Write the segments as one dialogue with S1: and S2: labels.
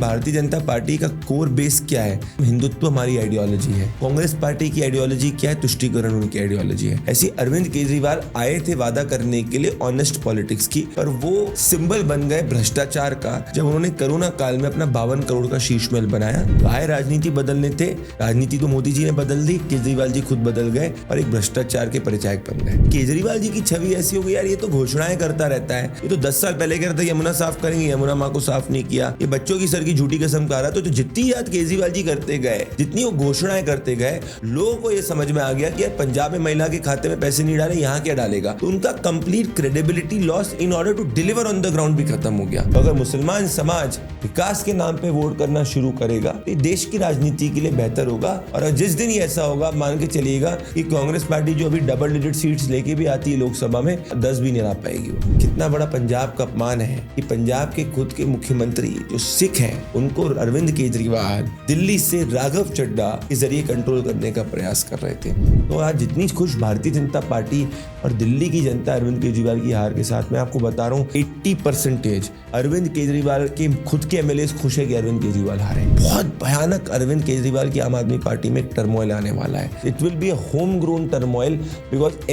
S1: Bharatiya Janata party का core base क्या है? हिंदुत्व हमारी आइडियोलॉजी है। कांग्रेस पार्टी की आइडियोलॉजी क्या है? तुष्टीकरण उनकी आइडियोलॉजी है। ऐसी अरविंद केजरीवाल आए थे वादा करने के लिए ऑनेस्ट पॉलिटिक्स की, पर वो सिंबल बन गए भ्रष्टाचार का जब उन्होंने कोरोना काल में अपना 52 करोड़ का शीश महल बनाया। आए राजनीति बदलने थे, राजनीति तो मोदी जी ने बदल दी, केजरीवाल जी खुद बदल गए और एक भ्रष्टाचार के परिचायक बन गए। केजरीवाल जी की छवि ऐसी हो गई, यार ये तो घोषणाएं करता रहता है, ये तो 10 साल पहले कह रहा था यमुना साफ करेंगे, यमुना माँ को साफ नहीं किया, ये बच्चों की सर की झूठी कसम खा रहा। तो जितनी याद केजरीवाल जी करते गए, जितनी वो घोषणाएं करते गए, लोगों को ये समझ में आ गया कि यार पंजाब में महिला के खाते में पैसे नहीं डाले, यहाँ क्या डालेगा। तो उनका complete credibility loss in order to deliver on the ground भी खत्म हो गया। तो अगर मुसलमान समाज विकास के नाम पे वोट करना शुरू करेगा तो देश की राजनीति के लिए बेहतर होगा। और जिस दिन ही ऐसा होगा, मान के चलिएगा कि कांग्रेस पार्टी जो अभी डबल डिजिट सीट्स लेके भी आती है लोकसभा में, 10 भी नहीं ला पाएगी। कितना बड़ा पंजाब का अपमान है कि पंजाब के खुद के मुख्यमंत्री जो सिख हैं, उनको अरविंद केजरीवाल दिल्ली से राघव चड्ढा के जरिए कंट्रोल करने का प्रयास कर रहे थे। तो आज जितनी खुश भारतीय जनता पार्टी और दिल्ली की जनता अरविंद केजरीवाल की हार के साथ, मैं आपको बता रहा हूँ 80% अरविंद केजरीवाल के खुद के एमएलए खुश है कि अरविंद केजरीवाल हारे। बहुत भयानक अरविंद केजरीवाल की आम आदमी पार्टी में टर्मोइल आने वाला है। It will be a home grown turmoil because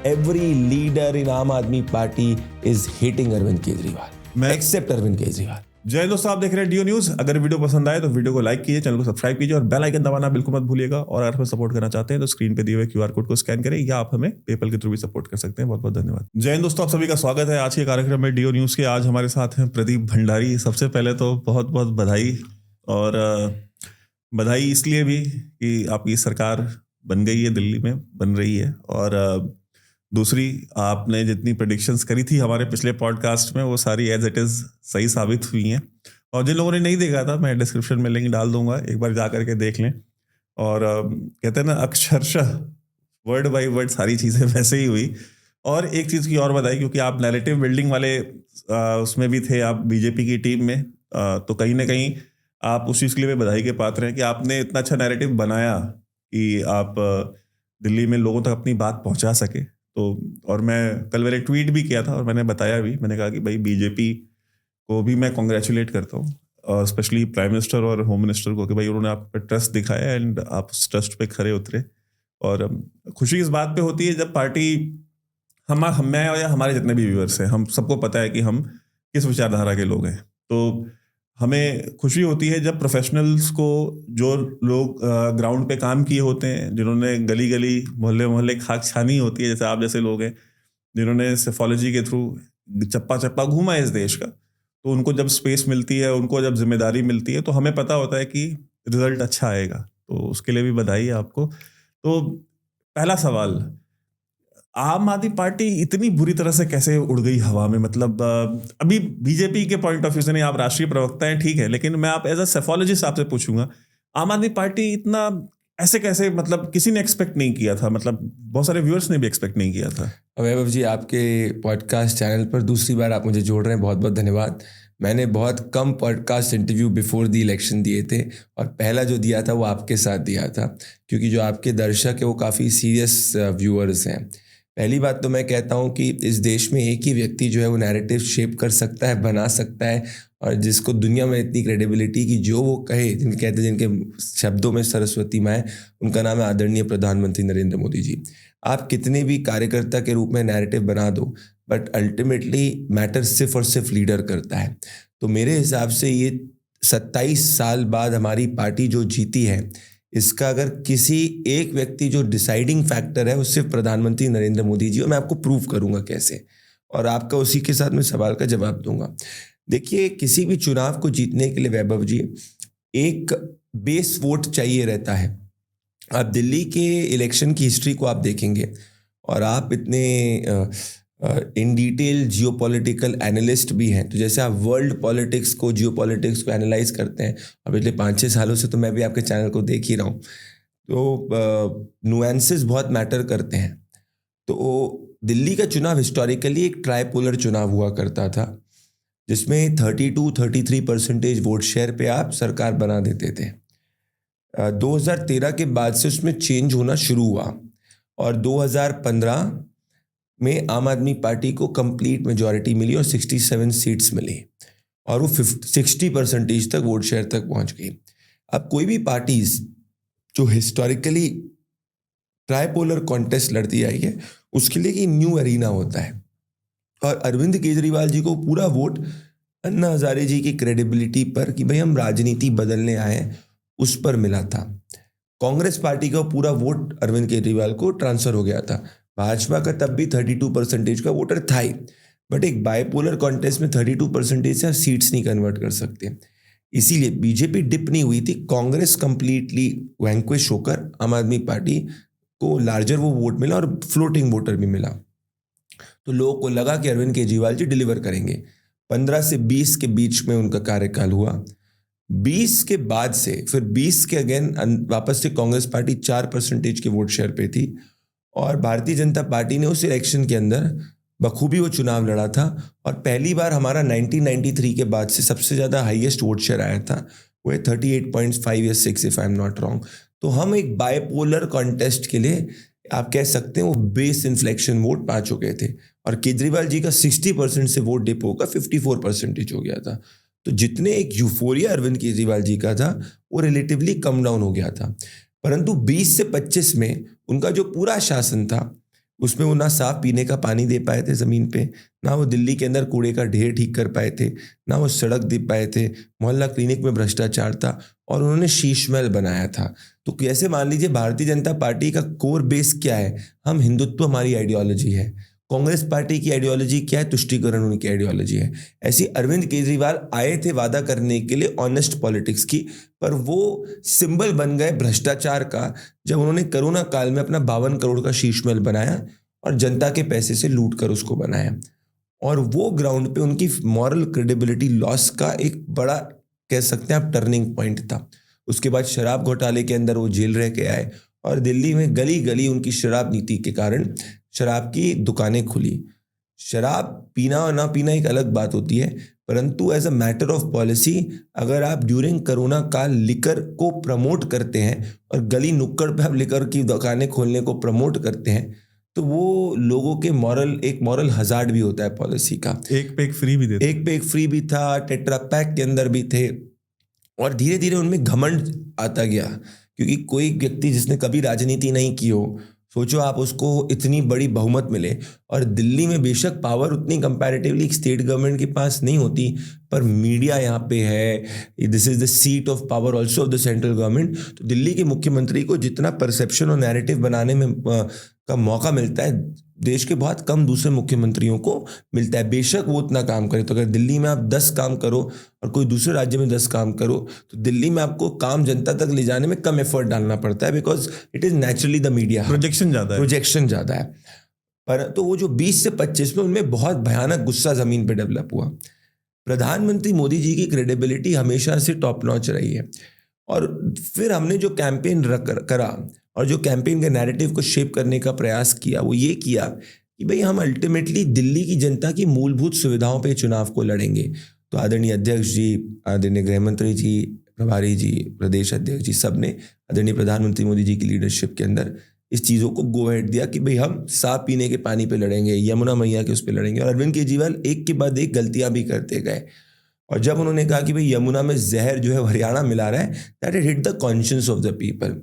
S1: every leader in Aam Aadmi Party is hating Arvind Kejriwal except Arvind Kejriwal.
S2: जय दोस्तों, आप देख रहे हैं डीओ न्यूज। अगर वीडियो पसंद आए तो वीडियो को लाइक कीजिए, चैनल को सब्सक्राइब कीजिए और बेल आइकन दबाना बिल्कुल मत भूलिएगा। और अगर हमें सपोर्ट करना चाहते हैं तो स्क्रीन पे दिए हुए क्यूआर कोड को स्कैन करें या आप हमें पेपल के थ्रू भी सपोर्ट कर सकते हैं। बहुत बहुत धन्यवाद। जय हिंद दोस्तों, आप सभी का स्वागत है आज के कार्यक्रम में डीओ न्यूज के। आज हमारे साथ हैं प्रदीप भंडारी। सबसे पहले तो बहुत बहुत बधाई, और बधाई इसलिए भी कि आपकी सरकार बन गई है, दिल्ली में बन रही है। और दूसरी, आपने जितनी प्रेडिक्शंस करी थी हमारे पिछले पॉडकास्ट में, वो सारी एज इट इज़ सही साबित हुई हैं। और जिन लोगों ने नहीं देखा था, मैं डिस्क्रिप्शन में लिंक डाल दूंगा, एक बार जा करके देख लें। और कहते हैं ना, अक्षरशः वर्ड बाय वर्ड सारी चीज़ें वैसे ही हुई। और एक चीज़ की और बधाई, क्योंकि आप नैरेटिव बिल्डिंग वाले उसमें भी थे, आप बीजेपी की टीम में, तो कहीं ना कहीं आप उस चीज़ के लिए भी बधाई के पात्र हैं कि आपने इतना अच्छा नैरेटिव बनाया कि आप दिल्ली में लोगों तक अपनी बात पहुंचा सके। तो और मैं कल मैंने ट्वीट भी किया था और मैंने बताया भी, मैंने कहा कि भाई बीजेपी को भी मैं कॉन्ग्रेचुलेट करता हूँ, और स्पेशली प्राइम मिनिस्टर और होम मिनिस्टर को, कि भाई उन्होंने आप पे ट्रस्ट दिखाया एंड आप उस ट्रस्ट पे खरे उतरे। और खुशी इस बात पे होती है जब पार्टी मैं या हमारे जितने भी व्यूअर्स हैं, हम सबको पता है कि हम किस विचारधारा के लोग हैं। तो हमें खुशी होती है जब प्रोफेशनल्स को, जो लोग ग्राउंड पे काम किए होते हैं, जिन्होंने गली गली मोहल्ले मोहल्ले खाक छानी होती है, जैसे आप जैसे लोग हैं, जिन्होंने सेफोलॉजी के थ्रू चप्पा चप्पा घूमा है इस देश का, तो उनको जब स्पेस मिलती है, उनको जब जिम्मेदारी मिलती है, तो हमें पता होता है कि रिजल्ट अच्छा आएगा। तो उसके लिए भी बधाई है आपको। तो पहला सवाल, आम आदमी पार्टी इतनी बुरी तरह से कैसे उड़ गई हवा में? मतलब अभी बीजेपी के पॉइंट ऑफ व्यू से नहीं, आप राष्ट्रीय प्रवक्ता हैं, ठीक है, लेकिन मैं आप एज अ सेफोलॉजिस्ट आपसे पूछूंगा, आम आदमी पार्टी इतना ऐसे कैसे, मतलब किसी ने एक्सपेक्ट नहीं किया था, मतलब बहुत सारे व्यूअर्स ने भी एक्सपेक्ट नहीं किया था।
S1: वैभव जी, आपके पॉडकास्ट चैनल पर दूसरी बार आप मुझे जोड़ रहे हैं, बहुत बहुत धन्यवाद। मैंने बहुत कम podcast interview before the election दिए थे, और पहला जो दिया था वो आपके साथ दिया था, क्योंकि जो आपके दर्शक है वो काफ़ी सीरियस व्यूअर्स हैं। पहली बात तो मैं कहता हूँ कि इस देश में एक ही व्यक्ति जो है वो नैरेटिव शेप कर सकता है, बना सकता है, और जिसको दुनिया में इतनी क्रेडिबिलिटी कि जो वो कहे, जिनके शब्दों में सरस्वती माँ है, उनका नाम है आदरणीय प्रधानमंत्री नरेंद्र मोदी जी। आप कितने भी कार्यकर्ता के रूप में नैरेटिव बना दो, बट अल्टीमेटली मैटर सिर्फ और सिर्फ लीडर करता है। तो मेरे हिसाब से ये 27 साल बाद हमारी पार्टी जो जीती है, इसका अगर किसी एक व्यक्ति जो डिसाइडिंग फैक्टर है, वो सिर्फ प्रधानमंत्री नरेंद्र मोदी जी, और मैं आपको प्रूव करूंगा कैसे, और आपका उसी के साथ मैं सवाल का जवाब दूंगा। देखिए, किसी भी चुनाव को जीतने के लिए वैभव जी एक बेस वोट चाहिए रहता है। आप दिल्ली के इलेक्शन की हिस्ट्री को आप देखेंगे, और आप इतने इन डिटेल जियोपॉलिटिकल एनालिस्ट भी हैं, तो जैसे आप वर्ल्ड पॉलिटिक्स को, जियोपॉलिटिक्स को एनालाइज करते हैं, और पिछले 5-6 सालों से तो मैं भी आपके चैनल को देख ही रहा हूँ, तो नुएंसेस बहुत मैटर करते हैं। तो दिल्ली का चुनाव हिस्टोरिकली एक ट्राइपोलर चुनाव हुआ करता था, जिसमें 32-33% वोट शेयर पे आप सरकार बना देते थे। 2013 के बाद से उसमें चेंज होना शुरू हुआ, और 2015 में आम आदमी पार्टी को कंप्लीट मेजॉरिटी मिली और 67 सीट्स मिली। और वो 60% तक वोट शेयर तक पहुंच गई। अब कोई भी पार्टीज जो हिस्टोरिकली ट्राइपोलर कॉन्टेस्ट लड़ती आई है, उसके लिए एक न्यू एरिना होता है, और अरविंद केजरीवाल जी को पूरा वोट अन्ना हजारे जी की क्रेडिबिलिटी पर कि भाई हम राजनीति बदलने आए हैं, उस पर मिला था। कांग्रेस पार्टी का पूरा वोट अरविंद केजरीवाल को ट्रांसफर हो गया था। भाजपा का तब भी 32% का वोटर था ही, बट एक बाइपोलर कॉन्टेस्ट में 32% से आप सीट्स नहीं कन्वर्ट कर सकते, इसीलिए बीजेपी डिप नहीं हुई थी। कांग्रेस कंप्लीटली वैंक्विश होकर आम आदमी पार्टी को लार्जर वो वोट मिला और फ्लोटिंग वोटर भी मिला। तो लोगों को लगा कि अरविंद केजरीवाल जी डिलीवर करेंगे। 15 से 20 के बीच में उनका कार्यकाल हुआ। 20 के बाद से फिर 20 के अगेन वापस से कांग्रेस पार्टी 4% के वोट शेयर पे थी, और भारतीय जनता पार्टी ने उस इलेक्शन के अंदर बखूबी वो चुनाव लड़ा था, और पहली बार हमारा 1993 के बाद से सबसे ज़्यादा हाईएस्ट वोट शेयर आया था, वो है 38.5 या 6 if I am not wrong. तो हम एक बाइपोलर कॉन्टेस्ट के लिए आप कह सकते हैं वो बेस इन्फ्लेक्शन वोट पा चुके थे, और केजरीवाल जी का 60% से वोट डिप होकर 54% हो गया था। तो जितने एक यूफोरिया अरविंद केजरीवाल जी का था वो रिलेटिवली कम डाउन हो गया था, परंतु 20 से 25 में उनका जो पूरा शासन था उसमें वो ना साफ पीने का पानी दे पाए थे ज़मीन पे, ना वो दिल्ली के अंदर कूड़े का ढेर ठीक कर पाए थे, ना वो सड़क दे पाए थे, मोहल्ला क्लिनिक में भ्रष्टाचार था, और उन्होंने शीश महल बनाया था। तो कैसे मान लीजिए भारतीय जनता पार्टी का कोर बेस क्या है, हम हिंदुत्व हमारी आइडियोलॉजी है, कांग्रेस पार्टी की आइडियोलॉजी क्या है, तुष्टीकरण उनकी आइडियोलॉजी है। ऐसी अरविंद केजरीवाल आए थे वादा करने के लिए ऑनेस्ट पॉलिटिक्स की, पर वो सिंबल बन गए भ्रष्टाचार का जब उन्होंने कोरोना काल में अपना 52 करोड़ का शीश महल बनाया और जनता के पैसे से लूट कर उसको बनाया, और वो ग्राउंड पे उनकी मॉरल क्रेडिबिलिटी लॉस का एक बड़ा कह सकते हैं आप टर्निंग पॉइंट था। उसके बाद शराब घोटाले के अंदर वो जेल रह के आए, और दिल्ली में गली गली उनकी शराब नीति के कारण शराब की दुकानें खुली। शराब पीना और ना पीना एक अलग बात होती है, परंतु as a matter of policy अगर आप ड्यूरिंग कोरोना काल लिकर को प्रमोट करते हैं और गली नुक्कड़ पे आप लिकर की दुकानें खोलने को प्रमोट करते हैं, तो वो लोगों के एक मॉरल हजार्ड भी होता है पॉलिसी का।
S2: एक पे एक फ्री भी देते,
S1: एक पे एक फ्री भी था, टेट्रा पैक के अंदर भी थे, और धीरे धीरे उनमें घमंड आता गया, क्योंकि कोई व्यक्ति जिसने कभी राजनीति नहीं की हो, सोचो आप उसको इतनी बड़ी बहुमत मिले, और दिल्ली में बेशक पावर उतनी कंपैरेटिवली स्टेट गवर्नमेंट के पास नहीं होती, पर मीडिया यहाँ पे है, this is the seat of power also of the central government. तो दिल्ली के मुख्यमंत्री को जितना परसेप्शन और नैरेटिव बनाने में का मौका मिलता है, देश के बहुत कम दूसरे मुख्यमंत्रियों को मिलता है, बेशक वो उतना काम करे। तो अगर दिल्ली में आप 10 काम करो और कोई दूसरे राज्य में 10 काम करो, तो दिल्ली में आपको काम जनता तक ले जाने में कम एफर्ट डालना पड़ता है, because it is naturally the media,
S2: projection ज़्यादा है।
S1: पर तो वो जो 20 से 25 में उनमें बहुत भयानक गुस्सा जमीन पे डेवलप हुआ। प्रधानमंत्री मोदी जी की क्रेडिबिलिटी हमेशा से टॉप नॉच रही है, और फिर हमने जो कैंपेन करा और जो कैंपेन के नैरेटिव को शेप करने का प्रयास किया, वो ये किया कि भाई हम अल्टीमेटली दिल्ली की जनता की मूलभूत सुविधाओं पे चुनाव को लड़ेंगे। तो आदरणीय अध्यक्ष जी, आदरणीय गृह मंत्री जी, प्रभारी जी, प्रदेश अध्यक्ष जी, सब ने आदरणीय प्रधानमंत्री मोदी जी की लीडरशिप के अंदर इस चीज़ों को गो अहेड दिया कि भाई हम साफ पीने के पानी पे लड़ेंगे, यमुना मैया के उस पर लड़ेंगे। और अरविंद केजरीवाल एक के बाद एक गलतियां भी करते गए, और जब उन्होंने कहा कि भाई यमुना में जहर जो है हरियाणा मिला रहा है, that it hit the conscience of the people.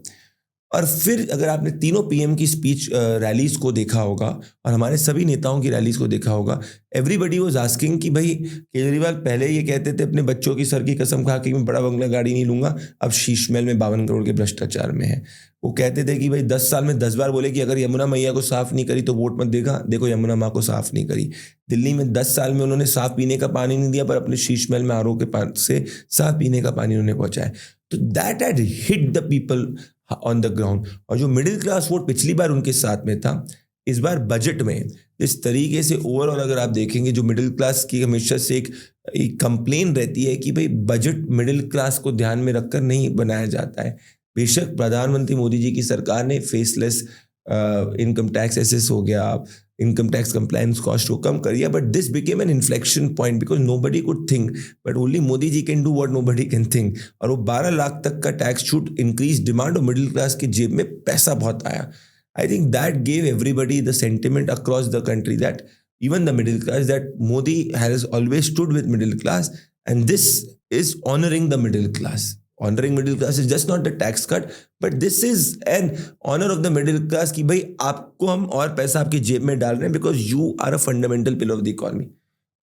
S1: और फिर अगर आपने तीनों पीएम की स्पीच रैलीज को देखा होगा और हमारे सभी नेताओं की रैलीज को देखा होगा, एवरीबडी वाज आस्किंग कि भाई केजरीवाल पहले ये कहते थे अपने बच्चों की सर की कसम खा के मैं बड़ा बंगला गाड़ी नहीं लूंगा, अब शीश महल में 52 करोड़ के भ्रष्टाचार में है। वो कहते थे कि भाई 10 साल में 10 बार बोले कि अगर यमुना मैया को साफ नहीं करी तो वोट मत देगा, देखो यमुना माँ को साफ नहीं करी। दिल्ली में 10 साल में उन्होंने साफ पीने का पानी नहीं दिया, पर अपने शीश महल में आरओ के पास से साफ पीने का पानी उन्होंने पहुंचाया। तो that had hit the people on the ground. और जो मिडिल क्लास वोट पिछली बार उनके साथ में था, इस बार बजट में इस तरीके से ओवरऑल अगर आप देखेंगे, जो मिडिल क्लास की हमेशा से एक कंप्लेन रहती है कि भाई बजट मिडिल क्लास को ध्यान में रखकर नहीं बनाया जाता है। बेशक प्रधानमंत्री मोदी जी की सरकार ने फेसलेस इनकम टैक्स एसेस हो गया, इनकम टैक्स कंप्लायंस कॉस्ट को कम कर दिया, but this became an inflection point because nobody could think, but only Modi ji can do what nobody can think. और वो 12 लाख तक का टैक्स छूट इंक्रीज डिमांड और मिडिल क्लास की जेब में पैसा बहुत आया। I think that gave everybody the sentiment across the country that even the middle class, that Modi has always stood with middle class And this is honoring the middle class. Honoring middle class is just not a tax cut, but this is an honor of the middle class कि भाई आपको हम और पैसा आपकी जेब में डाल रहे हैं because you are a fundamental pillar of the economy.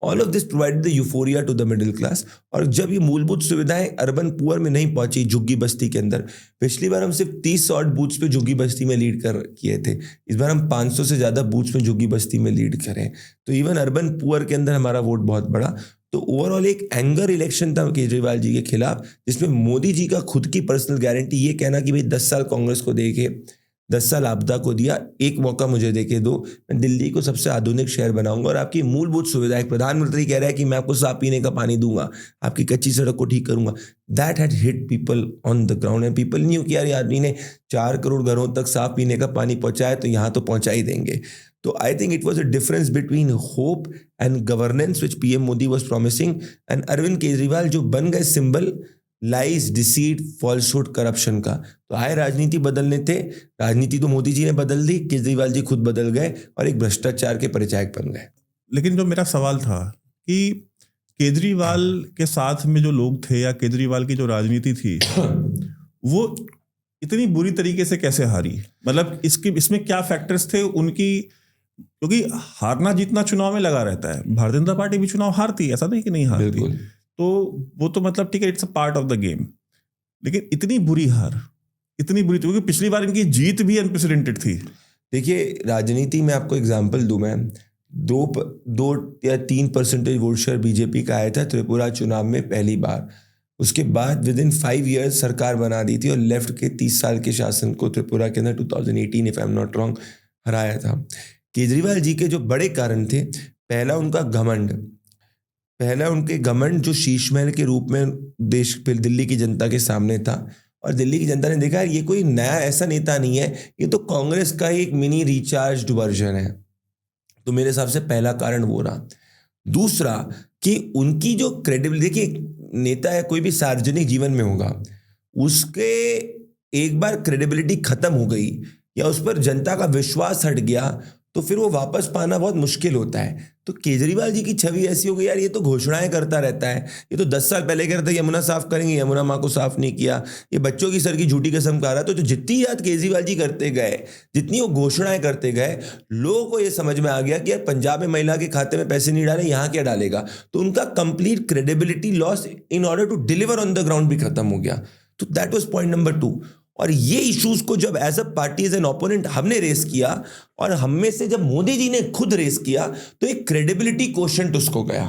S1: All of this provided the euphoria to the middle class. और जब ये मूलभूत सुविधाएं अर्बन पुअर में नहीं पहुंची झुग्गी बस्ती के अंदर, पिछली बार हम सिर्फ 30 ऑड बूथ्स पे झुग्गी बस्ती में लीड कर किए थे, इस बार हम 500 से ज़्यादा बूथ्स में झुग्गी बस्ती में लीड करें, तो इवन अर्बन पुअर के अंदर हमारा वोट बहुत बड़ा. तो ओवरऑल एक एंगर इलेक्शन था केजरीवाल जी के खिलाफ, जिसमें मोदी जी का खुद की पर्सनल गारंटी, ये कहना कि भाई 10 साल कांग्रेस को दे के 10 साल आपदा को दिया, एक मौका मुझे देके दो, मैं दिल्ली को सबसे आधुनिक शहर बनाऊंगा और आपकी मूलभूत सुविधाएं, प्रधानमंत्री कह रहा है कि मैं आपको साफ पीने का पानी दूंगा, आपकी कच्ची सड़क को ठीक करूंगा. That had hit people on the ground and people new कि यार ये आदमी ने 4 करोड़ घरों तक साफ पीने का पानी पहुंचाया, तो यहाँ तो पहुंचा ही देंगे. तो I think it was a difference between hope and governance which PM Modi was promising and Arvind Kejriwal जो बन गए symbol lies, deceit, falsehood, corruption का. तो आए राजनीति बदलने थे, राजनीति तो मोदी जी ने बदल दी, केजरीवाल जी खुद बदल गए और एक भ्रष्टाचार के परिचायक बन गए.
S2: लेकिन जो मेरा सवाल था कि केजरीवाल के साथ में जो लोग थे या केजरीवाल की जो राजनीति थी वो इतनी बुरी तरीके से कैसे हारी? मतलब इसमें क्या फैक्टर्स थे उनकी? क्योंकि हारना जीतना चुनाव में लगा रहता है, भारतीय जनता पार्टी भी चुनाव हारती है, ऐसा नहीं कि नहीं हारती. तो वो तो मतलब ठीक है, it's a part of the game. लेकिन इतनी बुरी हार, इतनी बुरी, क्योंकि पिछली बार इनकी जीत भी अनप्रेसिडेंटेड थी.
S1: देखिए राजनीति में आपको एग्जांपल दूं मैं, 2 या 3% वोट शेयर बीजेपी का आया था त्रिपुरा चुनाव में पहली बार. उसके बाद विद इन 5 ईयर्स सरकार बना दी थी और लेफ्ट के 30 साल के शासन को त्रिपुरा के अंदर 2018 if I am not wrong हराया था. केजरीवाल जी के जो बड़े कारण थे, पहला उनका घमंड, पहला उनके घमंड जो शीश महल के रूप में देश दिल्ली की जनता के सामने था, और दिल्ली की जनता ने देखा ये कोई नया ऐसा नेता नहीं है, ये तो कांग्रेस का ही एक मिनी रिचार्ज्ड वर्जन है. तो मेरे हिसाब से पहला कारण वो रहा. दूसरा कि उनकी जो क्रेडिबिलिटी, देखिए नेता है कोई भी सार्वजनिक जीवन में होगा, उसके एक बार क्रेडिबिलिटी खत्म हो गई या उस पर जनता का विश्वास हट गया तो फिर वो वापस पाना बहुत मुश्किल होता है. तो केजरीवाल जी की छवि ऐसी हो गई, यार ये तो घोषणाएं करता रहता है, ये तो 10 साल पहले कह रहा था यमुना साफ करेंगे, यमुना माँ को साफ नहीं किया, ये बच्चों की सर की झूठी कसम खा रहा. तो जितनी याद केजरीवाल जी करते गए, जितनी वो घोषणाएं करते गए, लोगों को ये समझ में आ गया कि यार पंजाब में महिला के खाते में पैसे नहीं डाले, यहाँ क्या डालेगा. तो उनका complete credibility loss in order to deliver on the ground भी खत्म हो गया. तो दैट वॉज पॉइंट नंबर 2. और ये इश्यूज को जब as a party as an opponent हमने रेस किया, और हम में से जब मोदी जी ने खुद रेस किया, तो एक क्रेडिबिलिटी क्वोशंट उसको गया.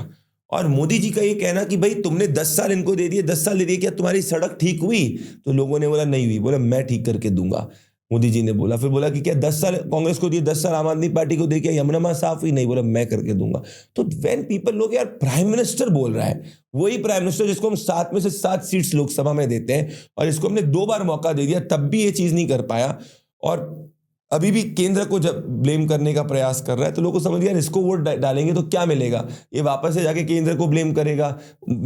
S1: और मोदी जी का ये कहना कि भाई तुमने 10 साल इनको दे दिए, 10 साल दे दिए, क्या तुम्हारी सड़क ठीक हुई? तो लोगों ने बोला नहीं हुई. बोला मैं ठीक करके दूंगा, मोदी जी ने बोला. फिर बोला कि क्या 10 साल कांग्रेस को दिए, 10 साल आम आदमी पार्टी को दे, क्या यमुना माँ साफ हुई? नहीं. बोला मैं करके दूंगा. तो व्हेन पीपल, लोग यार प्राइम मिनिस्टर बोल रहा है, वही प्राइम मिनिस्टर जिसको हम 7 में से 7 सीट्स लोकसभा में देते हैं, और इसको हमने 2 बार मौका दे दिया, तब भी ये चीज नहीं कर पाया, और अभी भी केंद्र को जब ब्लेम करने का प्रयास कर रहा है, तो लोगों को समझ गया इसको वोट डालेंगे तो क्या मिलेगा, ये वापस से जाके केंद्र को ब्लेम करेगा,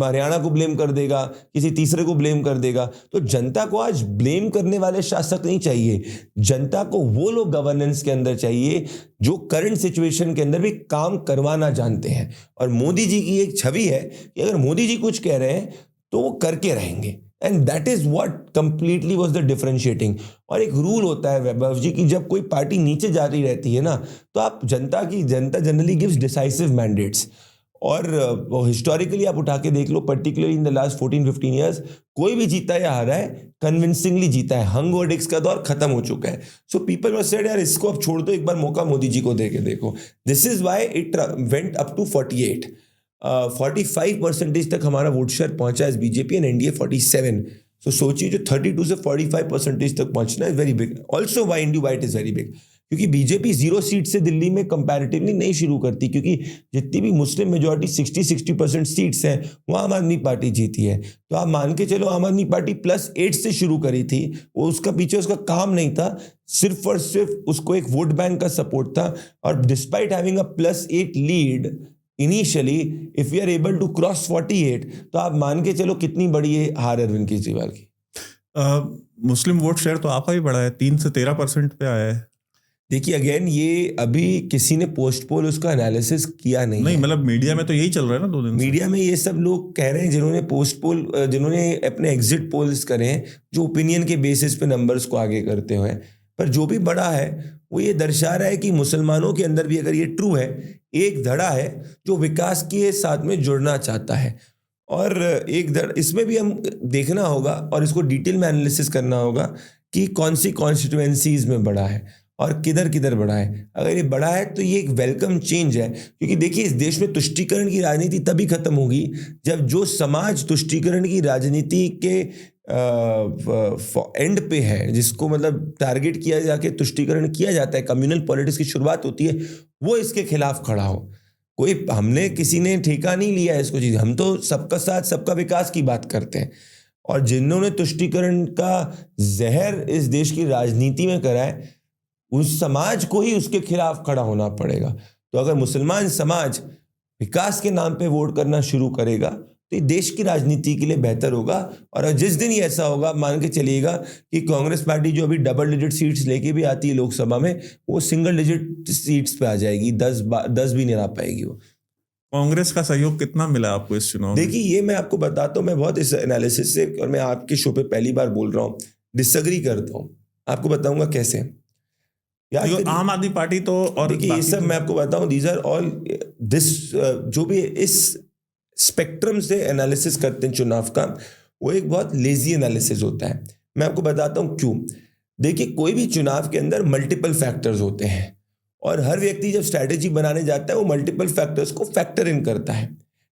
S1: हरियाणा को ब्लेम कर देगा, किसी तीसरे को ब्लेम कर देगा. तो जनता को आज ब्लेम करने वाले शासक नहीं चाहिए, जनता को वो लोग गवर्नेंस के अंदर चाहिए जो करंट सिचुएशन के अंदर भी काम करवाना जानते हैं. और मोदी जी की एक छवि है कि अगर मोदी जी कुछ कह रहे हैं तो वो करके रहेंगे, and that is what completely was the differentiating. और एक रूल होता है वैभव जी की जब कोई पार्टी नीचे जा रही रहती है ना, तो आप जनता जनरली गिव्स डिसाइसिव मैंडेट्स. और हिस्टोरिकली आप उठा के देख लो, particularly in the last 14-15 years, कोई भी जीता या हारा है, कन्विंसिंगली जीता है. हंग वर्डिक्स का दौर खत्म हो चुका है. सो पीपल मस्ट सेड यार इसको अब छोड़ दो, एक बार मौका मोदी जी को दे के देखो. This is why it went up to 48. 45% तक हमारा वोट शेयर पहुंचा है बीजेपी एंड एनडीए 47. सो सोचिए जो 32 से 45% तक पहुंचना है very big. Also why India white is very big, क्योंकि बीजेपी 0 सीट से दिल्ली में कंपैरेटिवली नहीं शुरू करती, क्योंकि जितनी भी मुस्लिम मेजॉरिटी 60% सीट्स हैं वो आम आदमी पार्टी जीती है. तो आप मान के चलो आम आदमी पार्टी +8 से शुरू करी थी, वो उसका पीछे उसका काम नहीं था, सिर्फ और सिर्फ उसको एक वोट बैंक का सपोर्ट था. और despite having a +8 lead initially, if we are able to cross 48, तो आप मान के चलो कितनी बड़ी है हार अरविंद केजरीवाल की.
S2: मुस्लिम वोट शेयर तो आपका भी बढ़ा है, 3 से 13% पे आया है.
S1: देखिए अगेन ये अभी किसी ने पोस्ट पोल उसका एनालिसिस किया नहीं
S2: नहीं
S1: है।
S2: मतलब मीडिया में तो यही चल रहा है ना 2 दिन से।
S1: मीडिया में ये सब लोग कह रहे हैं जिन्होंने पोस्ट पोल, जिन्होंने अपने एग्जिट पोल्स करे हैं, जो ओपिनियन के बेसिस पे नंबर्स को आगे करते हुए, पर जो भी बड़ा है वो ये दर्शा रहा है कि मुसलमानों के अंदर भी अगर ये ट्रू है, एक धड़ा है जो विकास के साथ में जुड़ना चाहता है, और एक धड़ इसमें भी हम देखना होगा और इसको डिटेल में एनालिसिस करना होगा कि कौन सी कॉन्स्टिट्यूएंसीज में बड़ा है और किधर किधर बढ़ा है। अगर ये बढ़ा है तो ये एक वेलकम चेंज है, क्योंकि देखिए इस देश में तुष्टीकरण की राजनीति तभी खत्म होगी जब जो समाज तुष्टीकरण की राजनीति के एंड पे है, जिसको मतलब टारगेट किया जाके तुष्टीकरण किया जाता है, कम्युनल पॉलिटिक्स की शुरुआत होती है, वो इसके खिलाफ खड़ा हो। कोई हमने किसी ने ठेका नहीं लिया है इसको चीज, हम तो सबका साथ सबका विकास की बात करते हैं, और जिन्होंने तुष्टीकरण का जहर इस देश की राजनीति में करा है उस समाज को ही उसके खिलाफ खड़ा होना पड़ेगा। तो अगर मुसलमान समाज विकास के नाम पे वोट करना शुरू करेगा तो ये देश की राजनीति के लिए बेहतर होगा। और जिस दिन ही ऐसा होगा, मान के चलिएगा कि कांग्रेस पार्टी जो अभी डबल डिजिट सीट्स लेके भी आती है लोकसभा में, वो सिंगल डिजिट सीट्स पे आ जाएगी, 10 भी नहीं ला पाएगी वो।
S2: कांग्रेस का सहयोग कितना मिला आपको इस चुनाव में?
S1: देखिए ये मैं आपको बताता हूँ, मैं बहुत इस एनालिसिस से, और मैं आपके शो पे पहली बार बोल रहा हूँ, डिसएग्री करता हूँ। आपको बताऊंगा कैसे।
S2: आम आदमी पार्टी तो, और
S1: देखिए ये सब मैं आपको बताऊं, दीज आर ऑल दिस, जो भी इस स्पेक्ट्रम से एनालिसिस करते हैं चुनाव का, वो एक बहुत लेजी एनालिसिस होता है। मैं आपको बताता हूं क्यों। देखिए कोई भी चुनाव के अंदर मल्टीपल फैक्टर्स होते हैं, और हर व्यक्ति जब स्ट्रैटेजी बनाने जाता है वो मल्टीपल फैक्टर्स को फैक्टर इन करता है।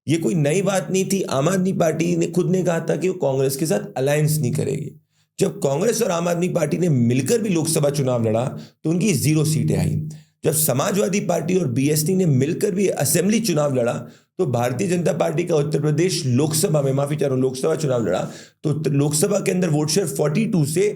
S1: ये कोई नई बात नहीं थी। आम आदमी पार्टी ने खुद ने कहा था कि वो कांग्रेस के साथ अलायंस नहीं करेगी। जब कांग्रेस और आम आदमी पार्टी ने मिलकर भी लोकसभा चुनाव लड़ा तो उनकी 0 सीटें आई। जब समाजवादी पार्टी और बीएसपी ने मिलकर भी असेंबली चुनाव लड़ा तो भारतीय जनता पार्टी का उत्तर प्रदेश लोकसभा में, माफी चाह रहा हूं, लोकसभा चुनाव लड़ा तो लोकसभा के अंदर वोट शेयर 42 से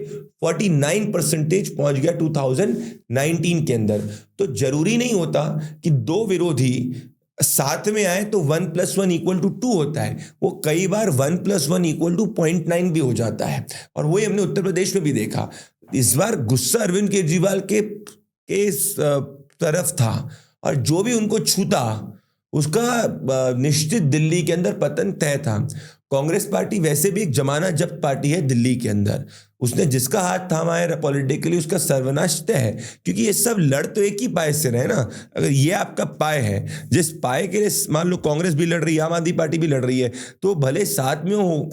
S1: 49% पहुंच गया 2019 के अंदर। तो जरूरी नहीं होता कि दो विरोधी साथ में आए तो 1 + 1 = 2 होता है। वो कई बार 1 + 1 = 0.9 भी हो जाता है, और वही हमने उत्तर प्रदेश में भी देखा। इस बार गुस्सा अरविंद केजरीवाल के तरफ था, और जो भी उनको छूता उसका निश्चित दिल्ली के अंदर पतन तय था। कांग्रेस पार्टी वैसे भी एक जमाना जब्त पार्टी है दिल्ली के अंदर, उसने जिसका हाथ थामा है पॉलिटिकली उसका सर्वनाश तय है, क्योंकि ये सब लड़ तो एक ही पाए से रहे ना। अगर ये आपका पाए है, जिस पाए के लिए मान लो कांग्रेस भी लड़ रही है, आम आदमी पार्टी भी लड़ रही है, तो भले साथ में हो,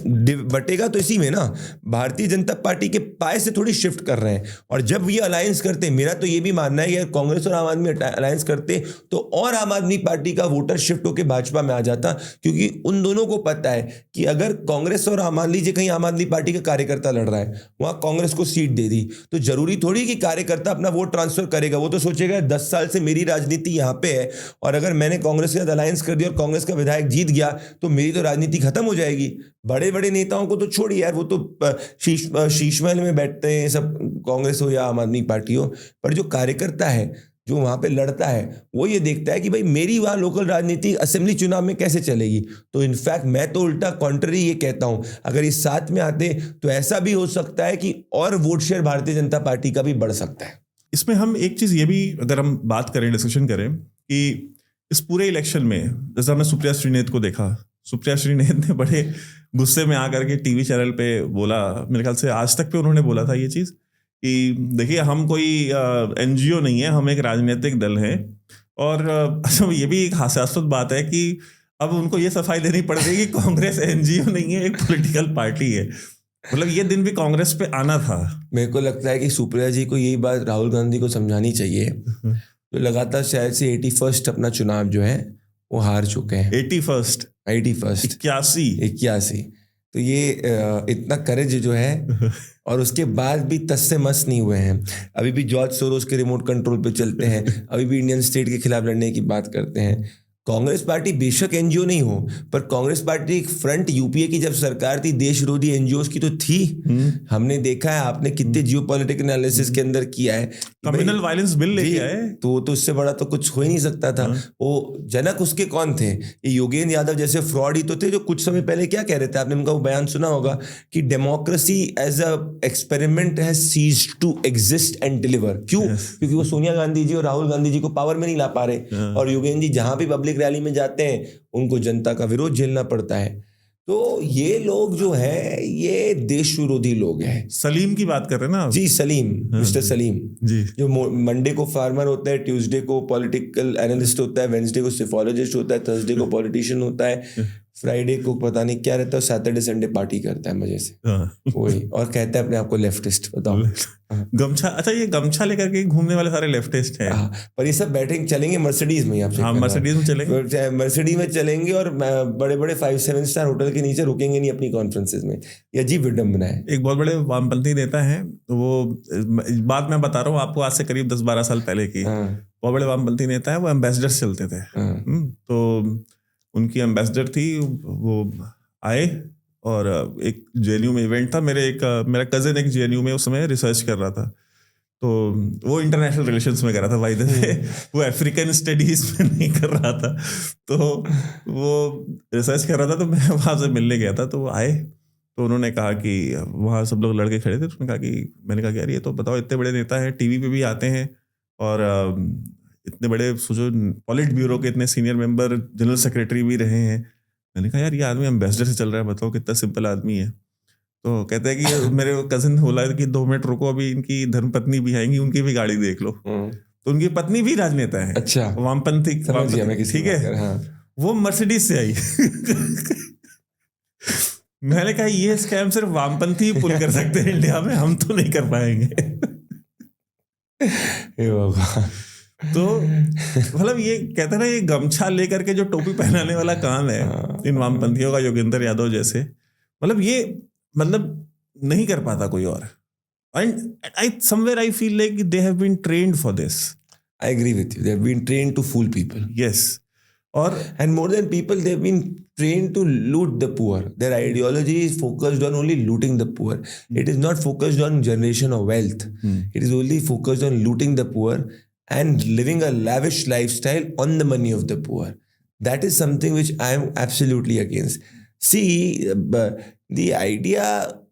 S1: बटेगा तो इसी में ना। भारतीय जनता पार्टी के पाए से थोड़ी शिफ्ट कर रहे हैं, और जब ये अलायंस करते, मेरा तो ये भी मानना है कि अगर कांग्रेस और आम आदमी अलायंस करते तो और आम आदमी पार्टी का वोटर शिफ्ट होकर भाजपा में आ जाता, क्योंकि उन दोनों को पता है कि अगर कांग्रेस और मान लीजिए कहीं आम आदमी पार्टी का कार्यकर्ता लड़ रहा है, वहां कांग्रेस को सीट दे दी, तो जरूरी थोड़ी कि कार्यकर्ता अपना वोट ट्रांसफर करेगा। वो तो सोचेगा 10 साल से मेरी राजनीति यहां पे है, और अगर मैंने कांग्रेस के साथ अलायंस कर दिया और कांग्रेस का विधायक जीत गया तो मेरी तो राजनीति खत्म हो जाएगी। बड़े बड़े नेताओं को तो छोड़िए यार, वो तो शीश महल में बैठते हैं सब, कांग्रेस हो या आम आदमी पार्टी हो, पर जो कार्यकर्ता है जो वहां पे लड़ता है वो ये देखता है कि भाई मेरी वहां लोकल राजनीति असेंबली चुनाव में कैसे चलेगी। तो इनफैक्ट मैं तो उल्टा कॉन्ट्ररी ये कहता हूं, अगर इस साथ में आते तो ऐसा भी हो सकता है कि और vote share Bharatiya Janata party का भी बढ़ सकता है।
S2: इसमें हम एक चीज ये भी अगर हम बात करें, डिस्कशन करें कि इस पूरे इलेक्शन में जैसे हमने सुप्रिया श्रीनेत को देखा, सुप्रिया श्रीनेत ने बड़े गुस्से में आकर के टीवी चैनल पे बोला, मेरे ख्याल से आज तक पे उन्होंने बोला था ये चीज कि देखिए हम कोई एनजीओ नहीं है, हम एक राजनीतिक दल हैं। और अच्छा ये भी एक हास्यास्पद बात है कि अब उनको ये सफाई देनी पड़ रही है कि कांग्रेस एनजीओ नहीं है, एक पॉलिटिकल पार्टी है। मतलब ये दिन भी कांग्रेस पे आना था।
S1: मेरे को लगता है कि सुप्रिया जी को यही बात राहुल गांधी को समझानी चाहिए, जो लगातार शायद से 81 अपना चुनाव जो है वो हार चुके हैं।
S2: 81
S1: 81 तो ये इतना करेज जो है, और उसके बाद भी तस से मस नहीं हुए हैं। अभी भी जॉर्ज सोरोस के रिमोट कंट्रोल पे चलते हैं, अभी भी इंडियन स्टेट के खिलाफ लड़ने की बात करते हैं। कांग्रेस पार्टी बेशक एनजीओ नहीं हो, पर कांग्रेस पार्टी एक फ्रंट यूपीए की जब सरकार थी, देश विरोधी एनजीओ की तो थी। हमने देखा है, आपने कितने जियोपॉलिटिकल एनालिसिस के अंदर किया है,
S2: कम्युनल वायलेंस बिल लेके आए,
S1: तो उससे बड़ा तो कुछ हो ही नहीं सकता था। वो जनक उसके कौन थे? ये योगेंद्र यादव जैसे फ्रॉड ही तो थे, जो कुछ समय पहले क्या कह रहे थे, आपने उनका वो बयान सुना होगा कि democracy as a experiment has ceased to exist and deliver. क्यों? क्योंकि वो सोनिया गांधी जी और राहुल गांधी जी को पावर में नहीं ला पा रहे, और योगेंद्र जी जहां भी पब्लिक रैली में जाते हैं उनको जनता का विरोध झेलना पड़ता है। तो ये लोग जो है ये देश विरोधी लोग हैं।
S2: सलीम की बात कर रहे हैं ना
S1: जी, सलीम, मिस्टर सलीम
S2: जी,
S1: जो मंडे को फार्मर होता है, ट्यूसडे को पॉलिटिकल एनालिस्ट होता है, वेंसडे को सिफोलॉजिस्ट होता है, थर्सडे को पॉलिटिशियन होता है, फ्राइडे को पता नहीं क्या रहता है, सैटरडे संडे पार्टी करता है मजे से, वही, और कहता है अपने आप को लेफ्टिस्ट। बताओ,
S2: गमछा, अच्छा ये गमछा लेकर के घूमने वाले सारे लेफ्टिस्ट हैं।
S1: पर ये सब बैठेंगे, चलेंगे मर्सिडीज में, आपसे
S2: मर्सिडीज में चलेंगे,
S1: मर्सिडीज में चलेंगे, और बड़े बड़े 5-7 स्टार होटल के नीचे रुकेंगे नहीं अपनी कॉन्फ्रेंसेज में। ये अजीब विडम्बना है।
S2: एक बहुत बड़े वामपंथी नेता है, वो बात मैं बता रहा हूँ आपको, आज से करीब 10-12 साल पहले की, बहुत बड़े वामपंथी नेता है, वो एम्बेसडर चलते थे। तो उनकी एम्बेसडर थी, वो आए और एक जेएनयू में इवेंट था, मेरा कजिन एक जेएनयू में उस समय रिसर्च कर रहा था, तो वो इंटरनेशनल रिलेशंस में कर रहा था भाई, वो अफ्रीकन स्टडीज में नहीं कर रहा था, तो वो रिसर्च कर रहा था, तो मैं वहाँ से मिलने गया था, तो वो आए, तो उन्होंने कहा कि वहाँ सब लोग लड़के खड़े थे, तो उन्होंने कहा कि, मैंने कहा कि यार ये तो बताओ, इतने बड़े नेता हैं, टीवी पे भी आते हैं, और इतने बड़े सोचो पॉलिट ब्यूरो के इतने सीनियर मेंबर, जनरल सेक्रेटरी भी रहे हैं। मैंने कहा यार ये आदमी एम्बेसडर से चल रहा है, बताओ कितना सिंपल आदमी है। तो कहते हैं कि मेरे कजिन बोला कि 2 मिनट रुको, अभी इनकी धर्मपत्नी भी आएंगी, उनकी भी गाड़ी देख लो। तो उनकी पत्नी भी राजनेता है,
S1: अच्छा,
S2: वामपंथी, ठीक है, वो मर्सिडीज से आई। मैंने कहा ये स्कैम सिर्फ वामपंथी पुल कर सकते हैं इंडिया में, हम तो नहीं कर पाएंगे। तो मतलब ये कहते हैं ना, ये गमछा लेकर के जो टोपी पहनाने वाला काम है इन वामपंथियों का, योगेंद्र यादव जैसे, मतलब ये नहीं कर पाता कोई और। And somewhere I feel like they have been trained for this.
S1: I agree with you. They have been trained to fool people.
S2: Yes.
S1: And more than people, they have been trained to loot the poor. Their ideology is focused on only looting the poor. It is not focused on generation of wealth. It is only focused on looting the poor and living a lavish lifestyle on the money of the poor. That is something which I am absolutely against. See, the idea,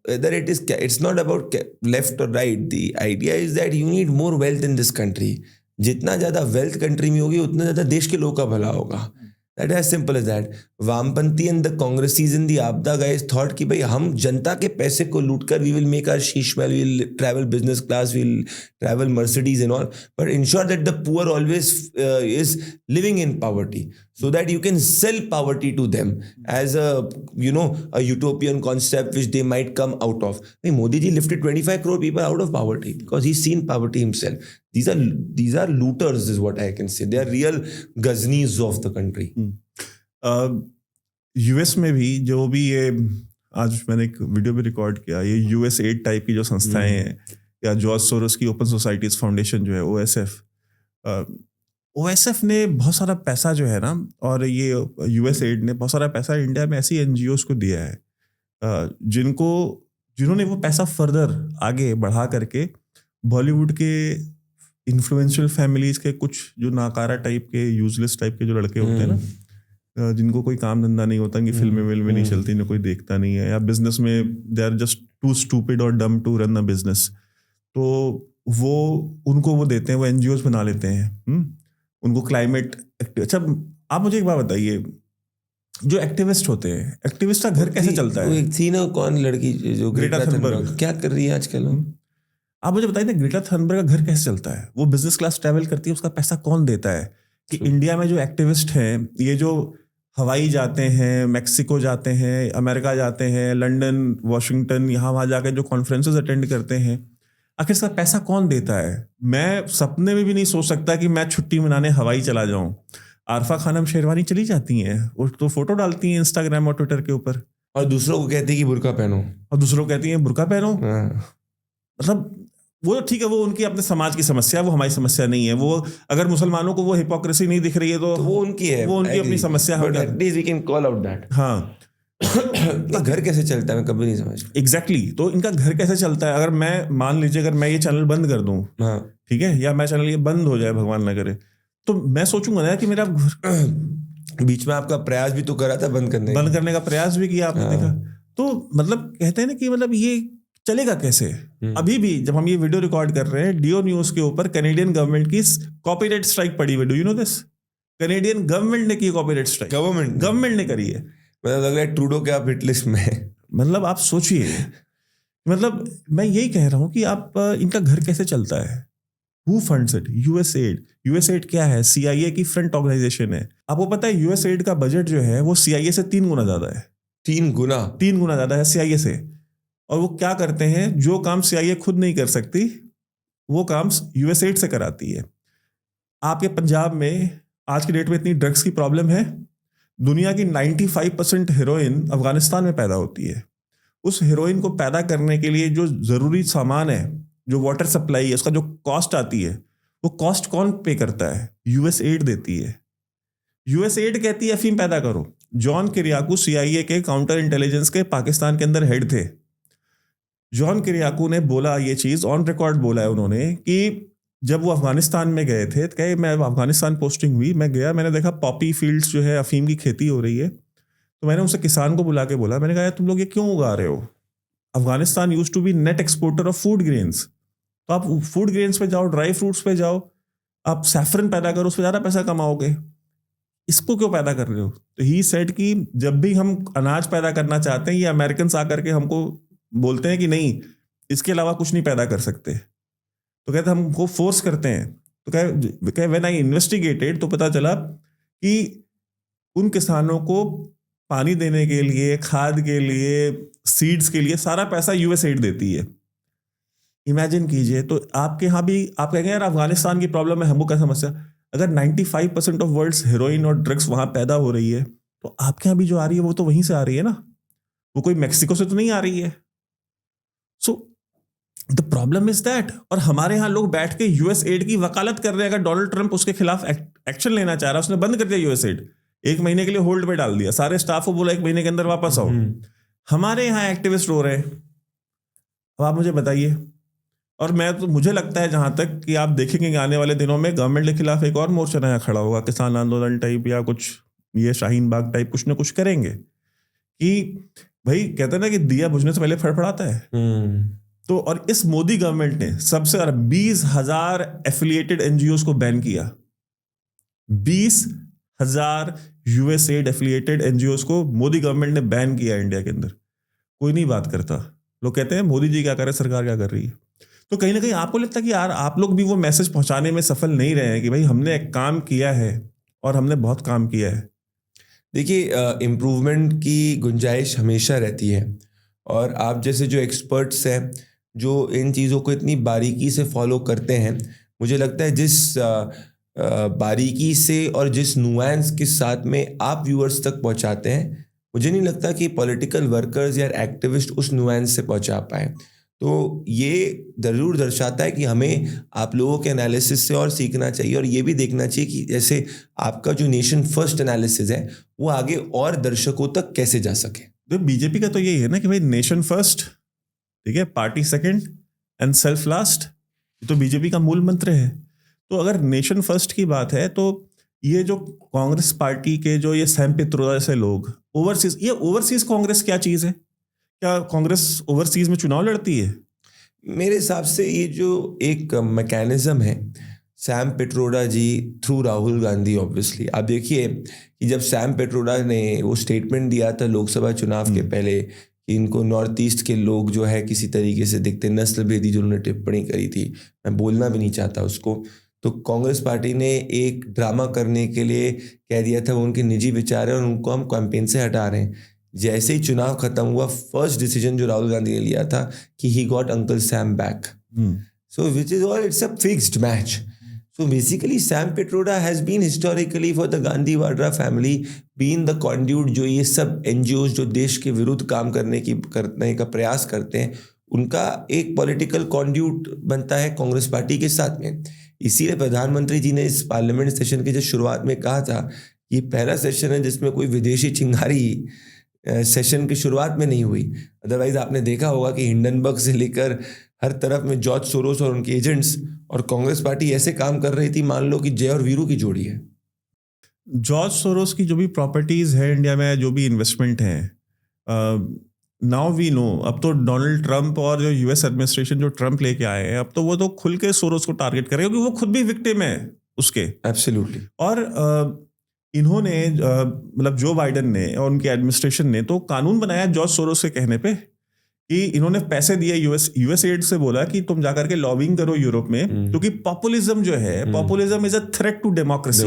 S1: whether it's not about left or right. The idea is that you need more wealth in this country. जितना ज़्यादा wealth country में होगी, उतना ज़्यादा देश के लोगों का भला होगा। That is as simple as that. वामपंथी and the Congressies and the Abda guys thought कि भाई हम जनता के पैसे को लूट कर we will make our Sheesh Mahal, we will travel business class, we will travel Mercedes and all, but ensure that the poor always is living in poverty, so that you can sell poverty to them as a utopian concept which they might come out of. Hey, Modi ji lifted 25 crore people out of poverty because he's seen poverty himself. These are looters is what I can say. They are real Ghaznis of the country.
S2: US में भी जो भी ये, आज मैंने एक video भी record किया, ये यूएस एड टाइप की जो संस्थाएं हैं, या जॉर्ज सोरोस की ओपन सोसाइटीज फाउंडेशन जो है, ओएसएफ ने बहुत सारा पैसा जो है ना, और ये यूएस एड ने बहुत सारा पैसा इंडिया में ऐसी एनजीओज को दिया है, जिन्होंने वो पैसा फर्दर आगे बढ़ा करके बॉलीवुड के इन्फ्लुएंशियल फैमिलीज के कुछ जो नाकारा टाइप के, यूजलेस टाइप के जो लड़के होते हैं ना, जिनको कोई काम धंधा नहीं होता, इनकी फिल्में नहीं चलती, इन्हें कोई देखता नहीं है, या बिजनेस में they are just too stupid और dumb to run a business, तो वो उनको वो देते हैं, वो एनजीओज बना लेते हैं, उनको क्लाइमेट। अच्छा आप मुझे एक बात बताइए, जो एक्टिविस्ट होते हैं, एक्टिविस्ट का घर कैसे चलता है?
S1: एक थी ना, कौन लड़की जो ग्रेटा थनबर्ग, क्या कर रही है आजकल?
S2: आप मुझे बताइए ना, ग्रेटा थनबर्ग का घर कैसे चलता है? वो बिजनेस क्लास ट्रैवल करती है, उसका पैसा कौन देता है? कि इंडिया में जो एक्टिविस्ट हैं, ये जो हवाई जाते हैं, मैक्सिको जाते हैं, अमेरिका जाते हैं, लंदन, वॉशिंगटन, यहाँ वहाँ जाकर जो कॉन्फ्रेंसेस अटेंड करते हैं, आखिर इसका पैसा कौन देता है? मैं सपने में भी नहीं सोच सकता कि मैं छुट्टी मनाने हवाई चला जाऊं। आरफा खानम शेरवानी चली जाती हैं, वो तो फोटो डालती हैं इंस्टाग्राम और ट्विटर के ऊपर,
S1: और दूसरों को कहती है कि बुर्का पहनो,
S2: और दूसरों को कहती हैं बुर्का पहनो। मतलब वो तो ठीक है, वो उनकी अपने समाज की समस्या है, वो हमारी समस्या नहीं है। वो अगर मुसलमानों को वो हिपोक्रेसी नहीं दिख रही है तो
S1: वो उनकी है,
S2: वो उनकी अपनी समस्या है।
S1: But at least we can call out that.
S2: हाँ
S1: ये घर कैसे चलता है मैं कभी नहीं समझ।
S2: एग्जैक्टली तो इनका घर कैसे चलता है? अगर मैं मान लीजिए अगर मैं ये चैनल बंद कर दूं,
S1: हाँ
S2: ठीक है, या मैं चैनल ये बंद हो जाए, भगवान ना करे, तो मैं सोचूंगा ना कि मेरा
S1: बीच में आपका प्रयास भी तो करा था बंद करने
S2: का प्रयास भी किया आपने, देखा। तो मतलब कहते हैं ना कि मतलब ये चलेगा कैसे? अभी भी जब हम ये वीडियो रिकॉर्ड कर रहे हैं, डीओ न्यूज के ऊपर कनेडियन गवर्नमेंट की कॉपीराइट स्ट्राइक पड़ी हुई। Do you know this? Canadian government ने की कॉपीराइट स्ट्राइक, गवर्नमेंट ने करी है।
S1: मतलब लग रहा है ट्रूडो के आप हिट लिस्ट में।
S2: मतलब आप सोचिए, मतलब मैं यही कह रहा हूं कि आप इनका घर कैसे चलता है? Who funds it? USAID. USAID क्या है? CIA की फ्रंट ऑर्गेनाइजेशन है। आपको पता है USAID का बजट जो है वो CIA से 3 गुना ज्यादा है।
S1: 3 गुना
S2: ज्यादा है CIA से। और वो क्या करते हैं? जो काम CIA खुद नहीं कर सकती वो काम USAID से कराती है। आपके पंजाब में आज की डेट में इतनी ड्रग्स की प्रॉब्लम है, दुनिया की 95% हेरोइन अफगानिस्तान में पैदा होती है। उस हेरोइन को पैदा करने के लिए जो जरूरी सामान है, जो वाटर सप्लाई है, उसका जो कॉस्ट आती है, वो कॉस्ट कौन पे करता है? USAID देती है। USAID कहती है अफीम पैदा करो। जॉन किरियाकू CIA के काउंटर इंटेलिजेंस के पाकिस्तान के अंदर हेड थे। जॉन किरियाकू ने बोला ये चीज, ऑन रिकॉर्ड बोला है उन्होंने, कि जब वो अफगानिस्तान में गए थे, कहे मैं अफगानिस्तान पोस्टिंग हुई, मैं गया, मैंने देखा पॉपी फील्ड्स जो है, अफीम की खेती हो रही है। तो मैंने उनसे किसान को बुला के बोला, मैंने कहा तुम लोग ये क्यों उगा रहे हो? Afghanistan used to be net exporter of food grains, तो आप फूड ग्रेन्स पे जाओ, ड्राई फ्रूट्स पे जाओ, आप सैफरन पैदा करो, उस पर ज़्यादा पैसा कमाओगे, इसको क्यों पैदा कर रहे हो? तो ही सेड कि जब भी हम अनाज पैदा करना चाहते हैं, ये अमेरिकन आकर के हमको बोलते हैं कि नहीं, इसके अलावा कुछ नहीं पैदा कर सकते, तो कहते हमको फोर्स करते हैं। तो कहे व्हेन आई इन्वेस्टिगेटेड, तो पता चला कि उन किसानों को पानी देने के लिए, खाद के लिए, सीड्स के लिए सारा पैसा USAID देती है। इमेजिन कीजिए। तो आपके यहाँ भी आप कहेंगे यार अफगानिस्तान की प्रॉब्लम है, हमको क्या समस्या? अगर 95% ऑफ वर्ल्ड्स हेरोइन और ड्रग्स वहां पैदा हो रही है, तो आपके यहाँ भी जो आ रही है वो तो वहीं से आ रही है ना, वो कोई मैक्सिको से तो नहीं आ रही है। So the problem is that. और हमारे यहाँ लोग बैठ के USAID की वकालत कर रहे हैं। अगर डोनाल्ड ट्रंप उसके खिलाफ एक्शन लेना चाह रहा है, उसने बंद कर दिया USAID, 1 महीने के लिए होल्ड पे डाल दिया, सारे स्टाफ को बोला 1 महीने के अंदर वापस आओ। हमारे यहाँ एक्टिविस्ट हो रहे हैं। अब आप मुझे बताइए। और मुझे लगता है जहां तक कि आप देखेंगे आने वाले दिनों में गवर्नमेंट के खिलाफ एक और मोर्चा नया खड़ा होगा, किसान आंदोलन टाइप या कुछ ये शाहीन बाग टाइप कुछ ना कुछ करेंगे। कि भाई कहते हैं ना कि दिया बुझने से पहले फड़फड़ाता है। तो और इस मोदी गवर्नमेंट ने सबसे ज्यादा 20,000 एफिलिएटेड NGOs को बैन किया। 20,000 USAID एफिलिएटेड NGOs को मोदी गवर्नमेंट ने बैन किया इंडिया के अंदर। कोई नहीं बात करता। लोग कहते हैं मोदी जी क्या कर रहे हैं, सरकार क्या कर रही है। तो कहीं ना कहीं आपको लगता है कि यार आप लोग भी वो मैसेज पहुंचाने में सफल नहीं रहे हैं कि भाई हमने एक काम किया है और हमने बहुत काम किया है।
S1: देखिए इम्प्रूवमेंट की गुंजाइश हमेशा रहती है, और आप जैसे जो एक्सपर्ट्स हैं जो इन चीज़ों को इतनी बारीकी से फॉलो करते हैं, मुझे लगता है जिस बारीकी से और जिस नुआंस के साथ में आप व्यूअर्स तक पहुंचाते हैं, मुझे नहीं लगता कि पॉलिटिकल वर्कर्स या एक्टिविस्ट उस नुआंस से पहुंचा पाए। तो ये ज़रूर दर्शाता है कि हमें आप लोगों के एनालिसिस से और सीखना चाहिए, और ये भी देखना चाहिए कि जैसे आपका जो नेशन फर्स्ट एनालिसिस है वो आगे और दर्शकों तक कैसे जा सके।
S2: तो बीजेपी का तो यही है ना कि भाई नेशन फर्स्ट, ठीक है, party second and self last, तो बीजेपी का मूल मंत्र है। तो अगर नेशन फर्स्ट की बात है तो ये जो कांग्रेस पार्टी के जो ये सैम पित्रोदा जैसे लोग ओवरसीज कांग्रेस क्या चीज़ है? क्या कांग्रेस ओवरसीज में चुनाव लड़ती है?
S1: मेरे हिसाब से ये जो एक मैकेनिज्म है, सैम पित्रोदा जी थ्रू राहुल गांधी, ऑब्वियसली आप देखिए कि जब सैम पित्रोदा ने वो स्टेटमेंट दिया था लोकसभा चुनाव के पहले कि इनको नॉर्थ ईस्ट के लोग जो है किसी तरीके से दिखते, नस्ल भेदी जो उन्होंने टिप्पणी करी थी, मैं बोलना भी नहीं चाहता उसको, तो कांग्रेस पार्टी ने एक ड्रामा करने के लिए कह दिया था वो उनके निजी विचार है और उनको हम कैंपेन से हटा रहे हैं। जैसे ही चुनाव खत्म हुआ, फर्स्ट डिसीजन जो राहुल गांधी ने लिया था कि he got uncle Sam back, so which is all it's a fixed match. So basically Sam Pitroda has been historically for the Gandhi Vadra family been the conduit जो ये सब NGOs जो देश के विरुद्ध काम करने का प्रयास करते हैं उनका एक पॉलिटिकल कॉन्ड्यूट बनता है कांग्रेस पार्टी के साथ में। इसीलिए प्रधानमंत्री जी ने इस पार्लियामेंट सेशन की जो शुरुआत में कहा था कि पहला सेशन है जिसमें कोई विदेशी चिंगारी सेशन की शुरुआत में नहीं हुई। अदरवाइज आपने देखा होगा कि हिंडनबर्ग से लेकर हर तरफ में जॉर्ज सोरोस और उनके एजेंट्स और कांग्रेस पार्टी ऐसे काम कर रही थी, मान लो कि जय और वीरू की जोड़ी है।
S2: जॉर्ज सोरोस की जो भी प्रॉपर्टीज है इंडिया में, जो भी इन्वेस्टमेंट है, नाउ वी नो, अब तो डोनाल्ड ट्रंप और जो यूएस एडमिनिस्ट्रेशन जो ट्रंप लेके आए हैं, अब तो वो तो खुल के सोरोस को टारगेट करेगा क्योंकि वो खुद भी विक्टिम है उसके।
S1: एब्सोल्युटली।
S2: और इन्होंने मतलब जो बाइडेन ने और उनकी एडमिनिस्ट्रेशन ने तो कानून बनाया जॉर्ज सोरोस के कहने पे कि इन्होंने पैसे दिए, यूएस एड से बोला कि तुम जाकर के लॉबिंग करो यूरोप में, क्योंकि पॉपुलिज्म जो है, populism is a threat to democracy.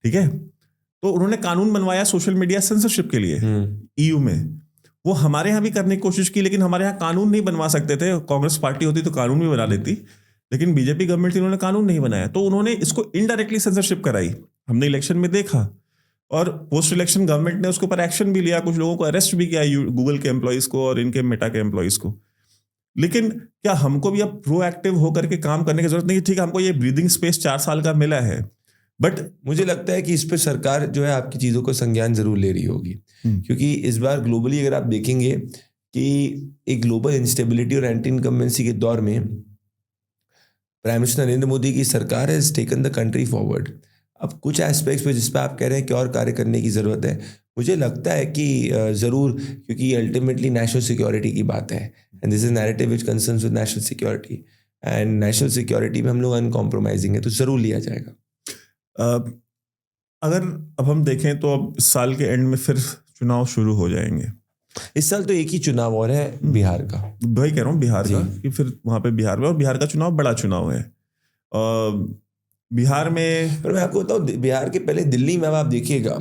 S2: ठीक है, तो उन्होंने कानून बनवाया सोशल मीडिया सेंसरशिप के लिए ईयू में। वो हमारे यहाँ भी करने की कोशिश की, लेकिन हमारे यहाँ कानून नहीं बनवा सकते थे। कांग्रेस पार्टी होती तो कानून भी बना लेती, लेकिन बीजेपी गवर्नमेंट थी, उन्होंने कानून नहीं बनाया, तो उन्होंने इसको इनडायरेक्टली सेंसरशिप कराई। हमने इलेक्शन में देखा, और पोस्ट इलेक्शन गवर्नमेंट ने उसके ऊपर एक्शन भी लिया, कुछ लोगों को अरेस्ट भी किया, गूगल के एम्प्लॉइज को और इनके मेटा के एम्प्लॉइज को। लेकिन क्या हमको भी अब प्रोएक्टिव होकर के काम करने की जरूरत नहीं? ठीक है, हमको ये ब्रीदिंग स्पेस 4 साल का मिला है, बट
S1: मुझे लगता है कि इस पे सरकार जो है आपकी चीज़ों को संज्ञान जरूर ले रही होगी, क्योंकि इस बार ग्लोबली अगर आप देखेंगे कि एक ग्लोबल इंस्टेबिलिटी और एंटी इनकम्बेंसी के दौर में प्राइम मिनिस्टर नरेंद्र मोदी की सरकार has taken the country forward. अब कुछ एस्पेक्ट्स पे जिस पे आप कह रहे हैं कि और कार्य करने की ज़रूरत है, मुझे लगता है कि ज़रूर, क्योंकि अल्टीमेटली नेशनल सिक्योरिटी की बात है, and this is narrative which concerns with national security, and national security में हम लोग अनकॉम्प्रोमाइजिंग है, तो ज़रूर लिया जाएगा।
S2: अगर अब हम देखें तो अब इस साल के एंड में फिर चुनाव शुरू हो जाएंगे।
S1: इस साल तो एक ही चुनाव और है बिहार का,
S2: वही कह रहा हूँ, बिहार का, कि फिर वहाँ पे बिहार में, और बिहार का चुनाव बड़ा चुनाव है। बिहार में,
S1: पर मैं आपको बताऊँ, बिहार के पहले दिल्ली में अब आप देखिएगा,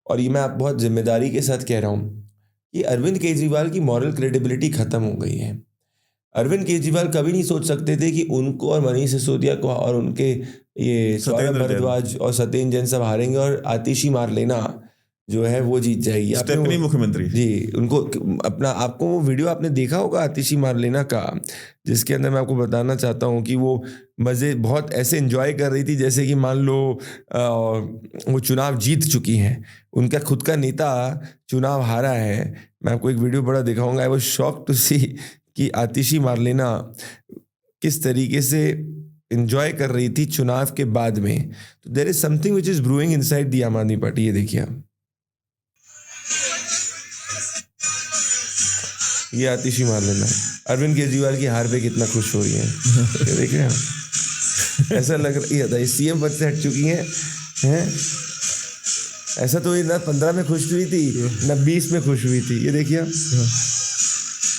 S1: और ये मैं आप बहुत जिम्मेदारी के साथ कह रहा हूँ कि अरविंद केजरीवाल की मॉरल क्रेडिबिलिटी खत्म हो गई है। अरविंद केजरीवाल कभी नहीं सोच सकते थे कि उनको और मनीष सिसोदिया को और उनके ये सौरभ भारद्वाज और सत्येंद्र जैन सब हारेंगे और आतिशी मारलेना जो है वो जीत जाएगी।
S2: स्टेफनी मुख्यमंत्री
S1: जी, उनको अपना, आपको वो वीडियो आपने देखा होगा आतिशी मारलेना का, जिसके अंदर मैं आपको बताना चाहता हूँ कि वो मज़े बहुत ऐसे एंजॉय कर रही थी जैसे कि मान लो वो चुनाव जीत चुकी हैं, उनका खुद का नेता चुनाव हारा है। मैं आपको एक वीडियो बड़ा दिखाऊंगा। आई वाज शॉक्ड टू सी कि आतिशी मारलेना किस तरीके से एंजॉय कर रही थी चुनाव के बाद में। तो there is something which is brewing inside the Aam Aadmi party. ये देखिए आप, ये आतिशी मारलेना अरविंद केजरीवाल की हार पे कितना खुश हो रही है। ये देख रहे हैं, ऐसा लग रहा है सीएम पद से हट चुकी हैं। ऐसा तो ये ना 15 में खुश हुई थी ना 20 में खुश हुई थी। ये देखिए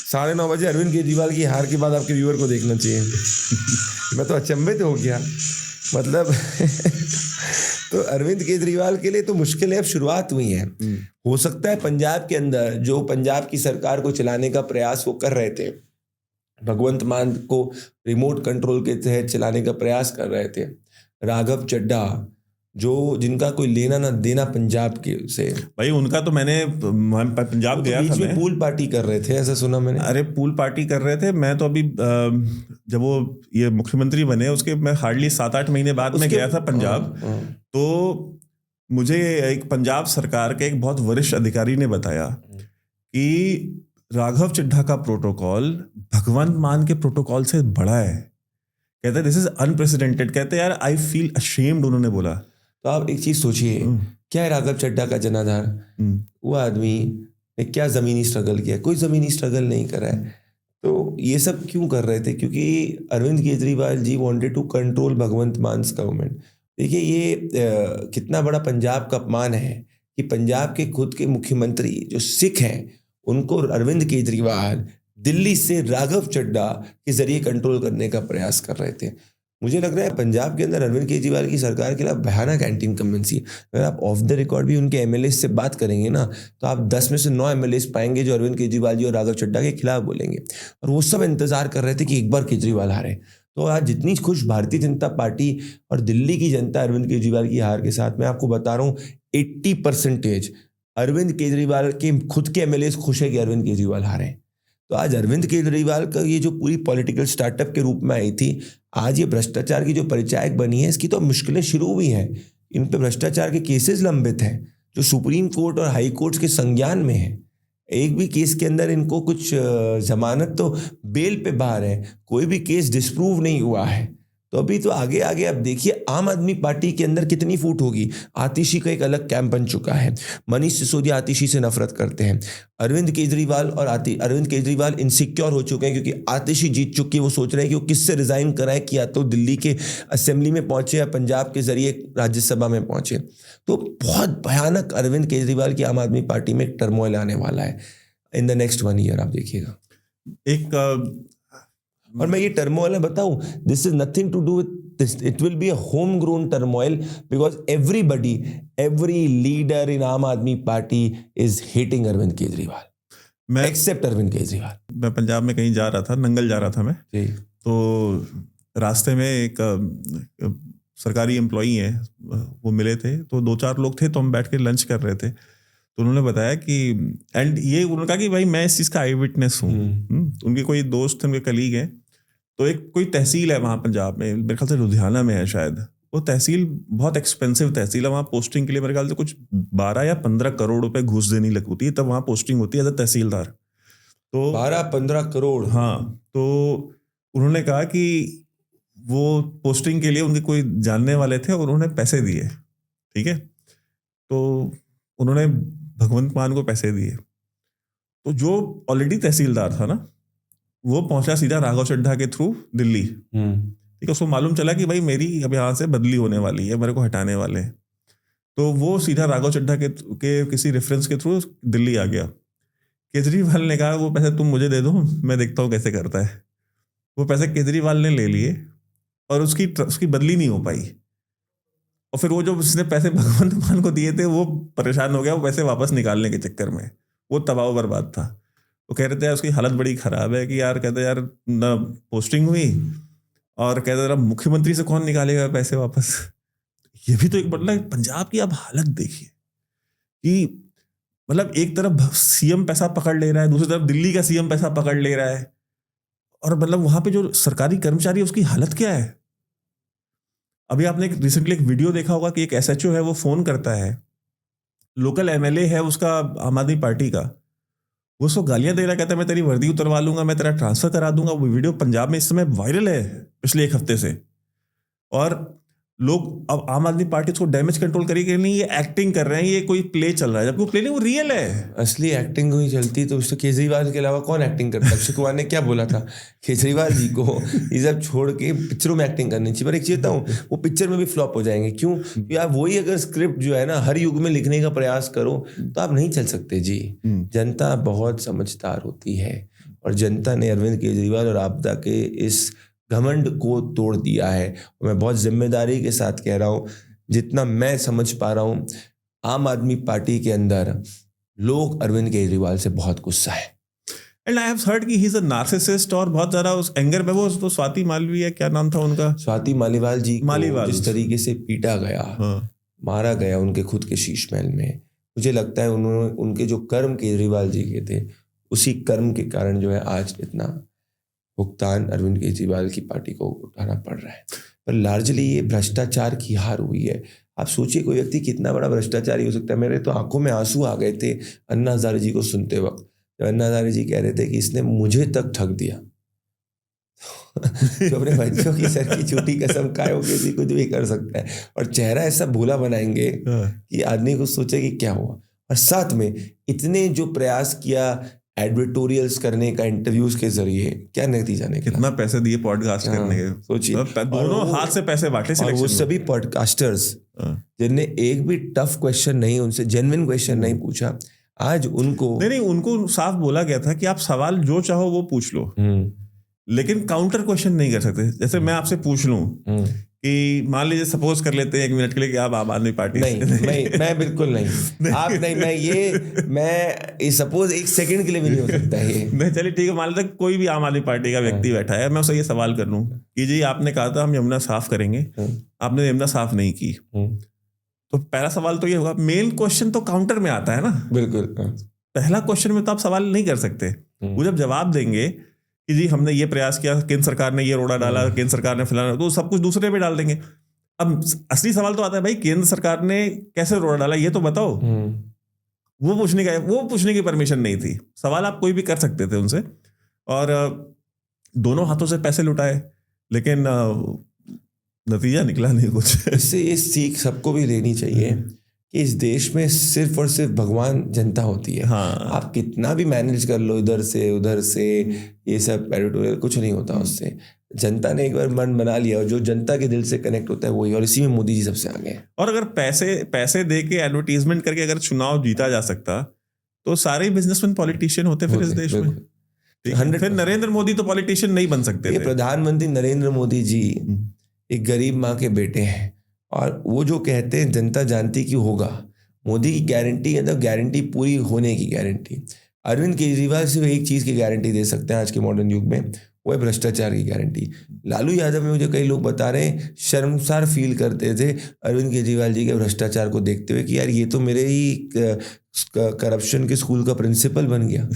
S1: 9:30 बजे अरविंद केजरीवाल की हार के बाद आपके व्यूअर को देखना चाहिए। मैं तो अचंभित हो गया, मतलब तो अरविंद केजरीवाल के लिए तो मुश्किलें अब शुरुआत हुई हैं। हो सकता है पंजाब के अंदर जो पंजाब की सरकार को चलाने का प्रयास वो कर रहे थे, भगवंत मान को रिमोट कंट्रोल के तहत चलाने का प्रयास कर रहे थे, राघव चड्ढा जो जिनका कोई लेना ना देना पंजाब के से,
S2: भाई उनका तो मैंने पंजाब गया था, मैं
S1: पूल पार्टी कर रहे थे, ऐसा सुना मैंने।
S2: अरे पूल पार्टी कर रहे थे। मैं तो अभी जब वो ये मुख्यमंत्री बने उसके मैं हार्डली 7-8 महीने बाद में गया था पंजाब। तो मुझे एक पंजाब सरकार के एक बहुत वरिष्ठ अधिकारी ने बताया कि राघव चड्ढा का प्रोटोकॉल भगवंत मान के प्रोटोकॉल से बड़ा है। कहते हैं दिस इज अनप्रेसिडेंटेड। कहते हैं यार आई फील अशेम्ड, उन्होंने बोला।
S1: तो आप एक चीज सोचिए, क्या है राघव चड्ढा का जनाधार? वो आदमी ने क्या जमीनी स्ट्रगल किया? कोई जमीनी स्ट्रगल नहीं करा है। तो ये सब क्यों कर रहे थे? क्योंकि Arvind Kejriwal ji wanted to control Bhagwant Mann's government. देखिए ये कितना बड़ा पंजाब का अपमान है कि पंजाब के खुद के मुख्यमंत्री जो सिख हैं उनको अरविंद केजरीवाल दिल्ली से राघव चड्ढा के जरिए कंट्रोल करने का प्रयास कर रहे थे। मुझे लग रहा है पंजाब के अंदर अरविंद केजरीवाल की सरकार के खिलाफ भयानक एंटी इनकम्बेंसी। अगर आप ऑफ द रिकॉर्ड भी उनके एमएलए से बात करेंगे ना, तो आप 10 में से 9 एमएलए पाएंगे जो अरविंद केजरीवाल जी और राघव चड्ढा के खिलाफ बोलेंगे। और वो सब इंतजार कर रहे थे कि एक बार केजरीवाल हारे। तो आज जितनी खुश भारतीय जनता पार्टी और दिल्ली की जनता अरविंद केजरीवाल की हार के साथ, मैं आपको बता रहा हूँ 80% अरविंद केजरीवाल के खुद के एमएलए खुश है कि अरविंद केजरीवाल हारे। तो आज अरविंद केजरीवाल का ये जो पूरी पॉलिटिकल स्टार्टअप के रूप में आई थी, आज ये भ्रष्टाचार की जो परिचायक बनी है, इसकी तो मुश्किलें शुरू हुई हैं। इन पे भ्रष्टाचार के केसेस लंबित हैं जो सुप्रीम कोर्ट और हाई कोर्ट के संज्ञान में है। एक भी केस के अंदर इनको कुछ जमानत तो बेल पे बाहर है, कोई भी केस डिस्प्रूव नहीं हुआ है। तो अभी तो आगे आगे अब देखिए आम आदमी पार्टी के अंदर कितनी फूट होगी। आतिशी का एक अलग कैंप बन चुका है। मनीष सिसोदिया आतिशी से नफरत करते हैं। अरविंद केजरीवाल इनसिक्योर हो चुके हैं क्योंकि आतिशी जीत चुकी है। वो सोच रहे हैं कि वो किससे रिजाइन कराएं कि या तो दिल्ली के असेंबली में पहुंचे या पंजाब के जरिए राज्यसभा में पहुंचे। तो बहुत भयानक अरविंद केजरीवाल की आम आदमी पार्टी में एक टर्मोइल आने वाला है इन द नेक्स्ट 1 ईयर। आप देखिएगा और मैं ये टर्मोइल बताऊं, this is nothing to do with this, it will be a home grown turmoil because every leader in Aam Aadmi Party is hating Arvind Kejriwal except Arvind Kejriwal.
S2: मैं पंजाब में कहीं जा रहा था, नंगल जा रहा था मैं जी। तो रास्ते में एक सरकारी एम्प्लॉई है, वो मिले थे। तो 2-4 लोग थे, तो हम बैठ के लंच कर रहे थे। तो उन्होंने बताया कि उन्होंने कहा कि भाई मैं इस चीज़ का आई विटनेस हूँ। उनके कोई दोस्त, उनके कलीग हैं। तो एक कोई तहसील है वहाँ पंजाब में, मेरे ख्याल से लुधियाना में है शायद। वो तहसील बहुत एक्सपेंसिव तहसील है। वहाँ पोस्टिंग के लिए मेरे ख्याल से कुछ 12 या 15 करोड़ रुपए घूस देनी लगती है, तब वहाँ पोस्टिंग होती है एज अ तहसीलदार। तो
S1: 12-15 करोड़।
S2: हाँ, तो उन्होंने कहा कि वो पोस्टिंग के लिए उनके कोई जानने वाले थे और उन्होंने पैसे दिए। ठीक है, तो उन्होंने भगवंत मान को पैसे दिए। तो जो ऑलरेडी तहसीलदार था ना, वो पहुंचा सीधा राघव चड्ढा के थ्रू दिल्ली। ठीक है, उसको मालूम चला कि भाई मेरी अब यहाँ से बदली होने वाली है, मेरे को हटाने वाले हैं। तो वो सीधा राघव चड्ढा के किसी रेफरेंस के थ्रू दिल्ली आ गया। केजरीवाल ने कहा वो पैसे तुम मुझे दे दो, मैं देखता हूँ कैसे करता है। वो पैसे केजरीवाल ने ले लिए और उसकी बदली नहीं हो पाई। और फिर वो जो उसने पैसे भगवंत मान को दिए थे, वो परेशान हो गया। वो पैसे वापस निकालने के चक्कर में वो तबाह बर्बाद था। वो कह रहे थे उसकी हालत बड़ी खराब है कि यार, कहते यार ना पोस्टिंग हुई और कहते यार मुख्यमंत्री से कौन निकालेगा पैसे वापस। ये भी तो एक मतलब पंजाब की अब हालत देखिए कि मतलब एक तरफ सीएम पैसा पकड़ ले रहा है, दूसरी तरफ दिल्ली का सीएम पैसा पकड़ ले रहा है। और मतलब वहां पे जो सरकारी कर्मचारी है उसकी हालत क्या है। अभी आपने रिसेंटली एक वीडियो देखा होगा कि एक एसएचओ है, वो फोन करता है, लोकल एमएलए है उसका आम आदमी पार्टी का, वो उसको गालियां दे रहा, कहता है मैं तेरी वर्दी उतरवा लूंगा, मैं तेरा ट्रांसफर करा दूंगा। वो वीडियो पंजाब में इस समय वायरल है पिछले 1 हफ्ते से। और लोग अब आम आदमी पार्टी उसको डैमेज कंट्रोल करेगी नहीं, ये एक्टिंग कर रहे हैं, ये कोई प्ले चल रहा है, जबकि वो प्ले नहीं, वो रियल है।
S1: असली एक्टिंग हुई चलती तो उसको केजरीवाल के अलावा कौन एक्टिंग करता है। अक्षय कुमार ने क्या बोला था केजरीवाल जी को, ये सब छोड़ के पिक्चरों में एक्टिंग करनी चाहिए। पर एक चीज बताऊं, वो पिक्चर में भी फ्लॉप हो जाएंगे। क्यों? यार वही अगर स्क्रिप्ट जो है ना हर युग में लिखने का प्रयास करो तो आप नहीं चल सकते जी। जनता बहुत समझदार होती है और जनता ने अरविंद केजरीवाल और आपदा के इस घमंड को तोड़ दिया है। और मैं बहुत जिम्मेदारी के साथ कह रहा हूँ, जितना मैं समझ पा रहा हूँ आम आदमी पार्टी के अंदर लोग अरविंद केजरीवाल से बहुत गुस्सा है।
S2: एंड आई हैव हर्ड कि ही इज अ नार्सिसिस्ट और बहुत ज्यादा उस एंगर में वो तो स्वाति मालवी है, क्या नाम था उनका,
S1: स्वाति मालीवाल जी को जिस तरीके से पीटा गया, मारा गया उनके खुद के शीश महल में, मुझे लगता है उन्होंने उनके जो कर्म केजरीवाल जी के थे उसी कर्म के कारण जो है आज इतना भुगतान अरविंद केजरीवाल की पार्टी को उठाना पड़ रहा है। पर लार्जली ये भ्रष्टाचार की हार हुई है। आप सोचिए कोई व्यक्ति कितना बड़ा भ्रष्टाचारी हो सकता है। मेरे तो आंखों में आंसू आ गए थे अन्ना हजारे जी को सुनते वक्त, जब अन्ना हजारे जी कह रहे थे कि इसने मुझे तक ठग दिया। तो अपने बच्चों की सर की छोटी कसम खाए हो किसी कुछ भी कर सकता है, और चेहरा ऐसा भोला बनाएंगे कि आदमी को सोचे कि क्या हुआ। और साथ में इतने जो प्रयास किया एडिटोरियल्स करने का इंटरव्यूज के जरिए, क्या नतीजा निकला,
S2: कितना पैसे दिए पॉडकास्ट करने के,
S1: सोचिए
S2: दोनों हाथ से पैसे बांटे।
S1: और वो सभी पॉडकास्टर्स जिनने एक भी टफ क्वेश्चन नहीं, उनसे जेन्युइन क्वेश्चन नहीं पूछा, आज उनको
S2: नहीं उनको साफ बोला गया था कि आप सवाल जो चाहो वो पूछ लो, लेकिन काउंटर क्वेश्चन नहीं कर सकते। जैसे मैं आपसे पूछ लूं कि मान लीजिए सपोज कर लेते हैं 1 मिनट के लिए कि आप आम आदमी पार्टी
S1: नहीं, मैं बिल्कुल नहीं आप नहीं, मैं सपोज 1 सेकंड के लिए भी नहीं हो सकता है
S2: नहीं, चलिए ठीक है, मान लेते कोई भी आम आदमी पार्टी का व्यक्ति बैठा है, मैं उससे ये सवाल कर लूं कि जी आपने कहा था हम यमुना साफ करेंगे, आपने यमुना साफ नहीं की, तो पहला सवाल तो ये होगा, मेन क्वेश्चन तो काउंटर में आता है ना।
S1: बिल्कुल,
S2: पहला क्वेश्चन में तो आप सवाल नहीं कर सकते। वो जब जवाब देंगे कि जी हमने ये प्रयास किया, केंद्र सरकार ने ये रोड़ा डाला, केंद्र सरकार ने फलाना, तो सब कुछ दूसरे पे डाल देंगे। अब असली सवाल तो आता है भाई, केंद्र सरकार ने कैसे रोड़ा डाला ये तो बताओ। वो पूछने की परमिशन नहीं थी। सवाल आप कोई भी कर सकते थे उनसे, और दोनों हाथों से पैसे लुटाए, लेकिन नतीजा निकला नहीं कुछ।
S1: इससे ये सीख सबको भी लेनी चाहिए कि इस देश में सिर्फ और सिर्फ भगवान जनता होती है।
S2: हाँ,
S1: आप कितना भी मैनेज कर लो इधर से उधर से, ये सब एडिटोरियल कुछ नहीं होता उससे। जनता ने एक बार मन बना लिया, और जो जनता के दिल से कनेक्ट होता है वही, और इसी में मोदी जी सबसे आगे हैं।
S2: और अगर पैसे दे के एडवर्टीजमेंट करके अगर चुनाव जीता जा सकता तो सारे बिजनेसमैन पॉलिटिशियन होते फिर इस देश में। फिर नरेंद्र मोदी तो पॉलिटिशियन नहीं बन सकते थे।
S1: प्रधानमंत्री नरेंद्र मोदी जी एक गरीब माँ के बेटे हैं, और वो जो कहते हैं जनता जानती कि होगा। मोदी की गारंटी है, तो गारंटी पूरी होने की गारंटी। अरविंद केजरीवाल सिर्फ एक चीज़ की गारंटी दे सकते हैं आज के मॉडर्न युग में, वो है भ्रष्टाचार की गारंटी। लालू यादव में मुझे कई लोग बता रहे हैं शर्मसार फील करते थे अरविंद केजरीवाल जी के भ्रष्टाचार को देखते हुए कि यार ये तो मेरे ही करप्शन के स्कूल का प्रिंसिपल बन गया।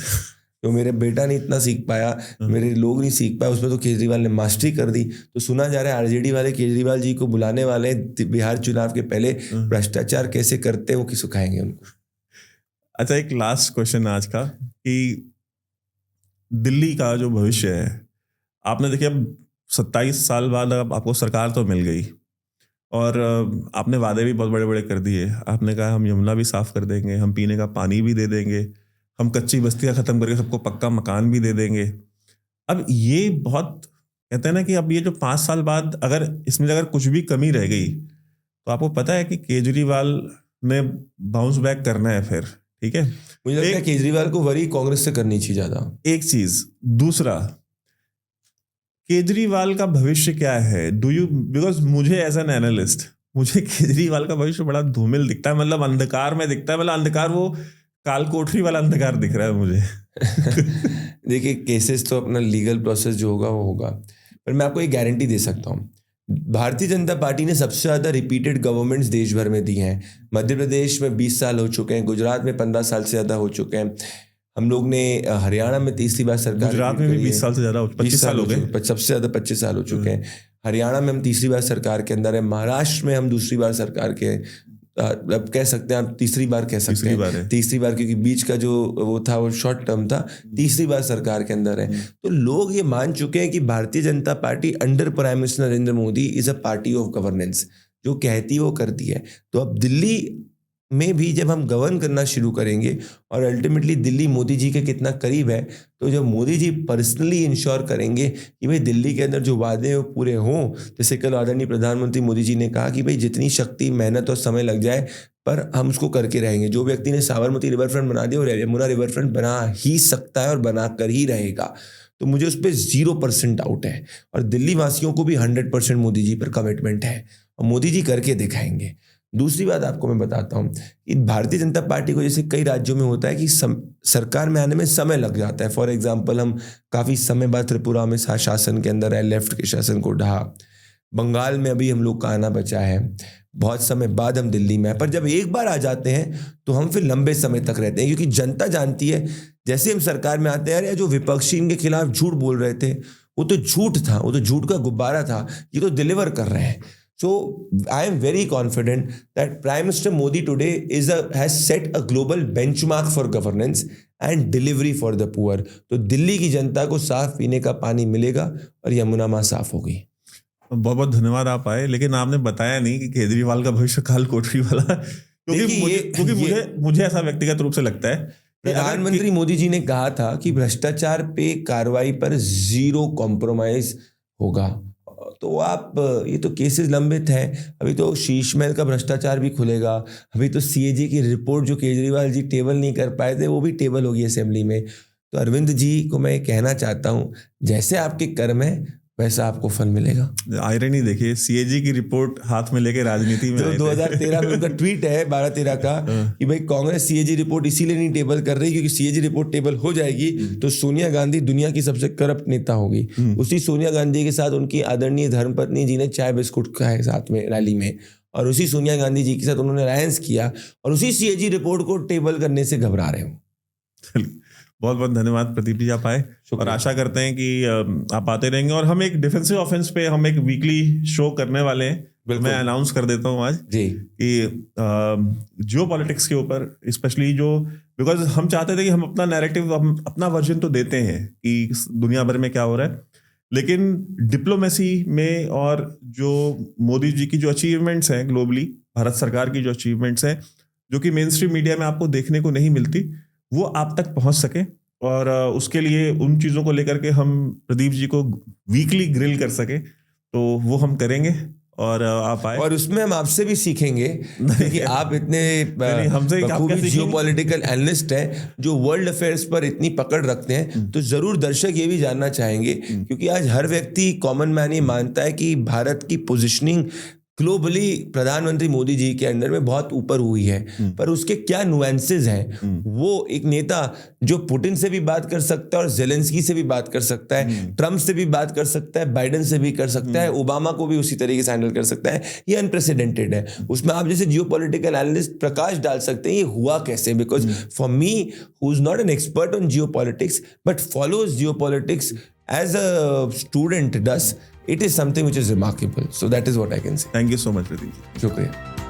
S1: तो मेरे बेटा ने इतना सीख पाया, मेरे लोग नहीं सीख पाए, उसमें तो केजरीवाल ने मास्टरी कर दी। तो सुना जा रहा है आरजेडी वाले केजरीवाल जी को बुलाने वाले बिहार चुनाव के पहले, भ्रष्टाचार कैसे करते हैं वो किसको सिखाएंगे उनको।
S2: अच्छा, एक लास्ट क्वेश्चन आज का, कि दिल्ली का जो भविष्य है, आपने देखिए अब 27 साल बाद अब आपको सरकार तो मिल गई, और आपने वादे भी बहुत बड़े बड़े कर दिए। आपने कहा हम यमुना भी साफ कर देंगे, हम पीने का पानी भी दे देंगे, हम कच्ची बस्तियां खत्म करके सबको पक्का मकान भी दे देंगे। अब ये बहुत कहते हैं ना कि अब ये जो 5 साल बाद अगर कुछ भी कमी रह गई, तो आपको पता है कि केजरीवाल ने बाउंस बैक करना है फिर, ठीक है।
S1: मुझे लगता है केजरीवाल को वरी कांग्रेस से करनी चाहिए ज्यादा,
S2: एक चीज। दूसरा, केजरीवाल का भविष्य क्या है? बिकॉज मुझे एज एन एनालिस्ट, मुझे केजरीवाल का भविष्य बड़ा धूमिल दिखता है, मतलब अंधकार में दिखता है। मतलब अंधकार, वो काल कोठरी वाला अंधकार दिख रहा है मुझे।
S1: देखिए, केसेस तो अपना लीगल प्रोसेस जो होगा वो होगा, पर मैं आपको एक गारंटी दे सकता हूँ, भारतीय जनता पार्टी ने सबसे ज़्यादा रिपीटेड गवर्नमेंट्स देश भर में दी हैं। मध्य प्रदेश में 20 साल हो चुके हैं, गुजरात में 15 साल से ज़्यादा हो चुके हैं। हम लोग ने हरियाणा में तीसरी बार सरकार,
S2: गुजरात में भी 20 साल से ज़्यादा, 25 साल हो गए,
S1: सबसे ज़्यादा 25 साल हो चुके हैं। हरियाणा में हम तीसरी बार सरकार के अंदर है। महाराष्ट्र में हम दूसरी बार सरकार के, अब कह सकते हैं, आप तीसरी बार कह सकते हैं, तीसरी बार, क्योंकि बीच का जो वो था वो शॉर्ट टर्म था, तीसरी बार सरकार के अंदर है। तो लोग ये मान चुके हैं कि Bharatiya Janata party under prime minister Narendra Modi is a party of governance, जो कहती वो करती है। तो अब दिल्ली में भी जब हम गवर्न करना शुरू करेंगे, और अल्टीमेटली दिल्ली मोदी जी के कितना करीब है, तो जब मोदी जी पर्सनली इंश्योर करेंगे कि भाई दिल्ली के अंदर जो वादे हैं वो पूरे हों, जैसे कल आदरणीय प्रधानमंत्री मोदी जी ने कहा कि भाई जितनी शक्ति, मेहनत और समय लग जाए, पर हम उसको करके रहेंगे। जो व्यक्ति ने साबरमती रिवर फ्रंट बना दिया, और यमुना रिवर फ्रंट बना ही सकता है और बना कर ही रहेगा। तो मुझे उस पर 0% डाउट है, और दिल्ली वासियों को भी 100% मोदी जी पर कमिटमेंट है, और मोदी जी करके दिखाएंगे। दूसरी बात आपको मैं बताता हूँ कि भारतीय जनता पार्टी को, जैसे कई राज्यों में होता है कि सरकार में आने में समय लग जाता है। फॉर एग्जांपल, हम काफ़ी समय बाद त्रिपुरा में शासन के अंदर है, लेफ्ट के शासन को ढहा। बंगाल में अभी हम लोग का आना बचा है, बहुत समय बाद हम दिल्ली में है। पर जब एक बार आ जाते हैं तो हम फिर लंबे समय तक रहते हैं, क्योंकि जनता जानती है जैसे हम सरकार में आते हैं, यार जो विपक्षी इनके खिलाफ झूठ बोल रहे थे वो तो झूठ था, वो तो झूठ का गुब्बारा था, ये तो डिलीवर कर रहे हैं। So I am very confident that Prime Minister Modi today has set a global benchmark for governance and delivery for the poor. तो दिल्ली की जनता को साफ पीने का पानी मिलेगा, और यमुना माँ साफ हो गई।
S2: बहुत बहुत धन्यवाद आप आए, लेकिन आपने बताया नहीं कि केजरीवाल का भविष्य काल कोठरी वाला, क्योंकि मुझे ऐसा व्यक्तिगत रूप से लगता है।
S1: प्रधानमंत्री मोदी जी ने कहा था कि भ्रष्टाचार पे कार्रवाई पर 0 कॉम्प्रोमाइज होगा। तो आप, ये तो केसेस लंबित हैं, अभी तो शीश महल का भ्रष्टाचार भी खुलेगा, अभी तो सीएजी की रिपोर्ट जो केजरीवाल जी टेबल नहीं कर पाए थे वो भी टेबल होगी असेंबली में। तो अरविंद जी को मैं कहना चाहता हूँ, जैसे आपके कर्म है वैसा आपको फल मिलेगा।
S2: आयरनी देखिए, सीएजी की रिपोर्ट हाथ में लेके राजनीति में,
S1: तो 2013 में उनका ट्वीट है 12-13 का कि भाई कांग्रेस सीएजी रिपोर्ट इसीलिए नहीं टेबल कर रही क्योंकि सीएजी रिपोर्ट टेबल हो जाएगी तो सोनिया गांधी दुनिया की सबसे करप्ट नेता होगी। उसी सोनिया गांधी के साथ उनकी आदरणीय धर्मपत्नी जी ने चाय बिस्कुट खाए साथ में रैली में, और उसी सोनिया गांधी जी के साथ उन्होंने अलायंस किया, और उसी सीएजी रिपोर्ट को टेबल करने से घबरा रहे हो।
S2: बहुत बहुत धन्यवाद प्रदीप जी, आप आए, और आशा करते हैं कि आप आते रहेंगे। और हम एक डिफेंसिव ऑफेंस पे हम एक वीकली शो करने वाले हैं। मैं अनाउंस कर देता हूँ आज
S1: जी
S2: कि जियो पॉलिटिक्स के ऊपर स्पेशली, जो बिकॉज हम चाहते थे कि हम अपना नैरेटिव, हम अपना वर्जन तो देते हैं कि दुनिया भर में क्या हो रहा है, लेकिन डिप्लोमेसी में और जो मोदी जी की जो अचीवमेंट्स हैं ग्लोबली, भारत सरकार की जो अचीवमेंट्स हैं जो कि मेन स्ट्रीम मीडिया में आपको देखने को नहीं मिलती, वो आप तक पहुंच सके। और उसके लिए उन चीज़ों को लेकर के हम प्रदीप जी को वीकली ग्रिल कर सके, तो वो हम करेंगे। और आप आए,
S1: और उसमें हम आपसे भी सीखेंगे क्योंकि आप इतने
S2: हमसे
S1: जियोपॉलिटिकल एनालिस्ट हैं जो वर्ल्ड अफेयर्स पर इतनी पकड़ रखते हैं, तो जरूर दर्शक ये भी जानना चाहेंगे, क्योंकि आज हर व्यक्ति, कॉमन मैन, ये मानता है कि भारत की पोजीशनिंग ग्लोबली प्रधानमंत्री मोदी जी के अंडर में बहुत ऊपर हुई है, पर उसके क्या नुएंसेस हैं, वो एक नेता जो पुतिन से भी बात कर सकता है और जेलेंस्की से भी बात कर सकता है, ट्रम्प से भी बात कर सकता है, बाइडेन से भी कर सकता है, ओबामा को भी उसी तरीके से हैंडल कर सकता है, ये अनप्रेसिडेंटेड है। उसमें आप जैसे जियोपॉलिटिकल एनालिस्ट प्रकाश डाल सकते हैं ये हुआ कैसे, because for me who is not an expert on geopolitics but follows geopolitics as a student does, it is something which is remarkable. So that is what I can say.
S2: Thank you so much, Pradeep.
S1: Shukriya.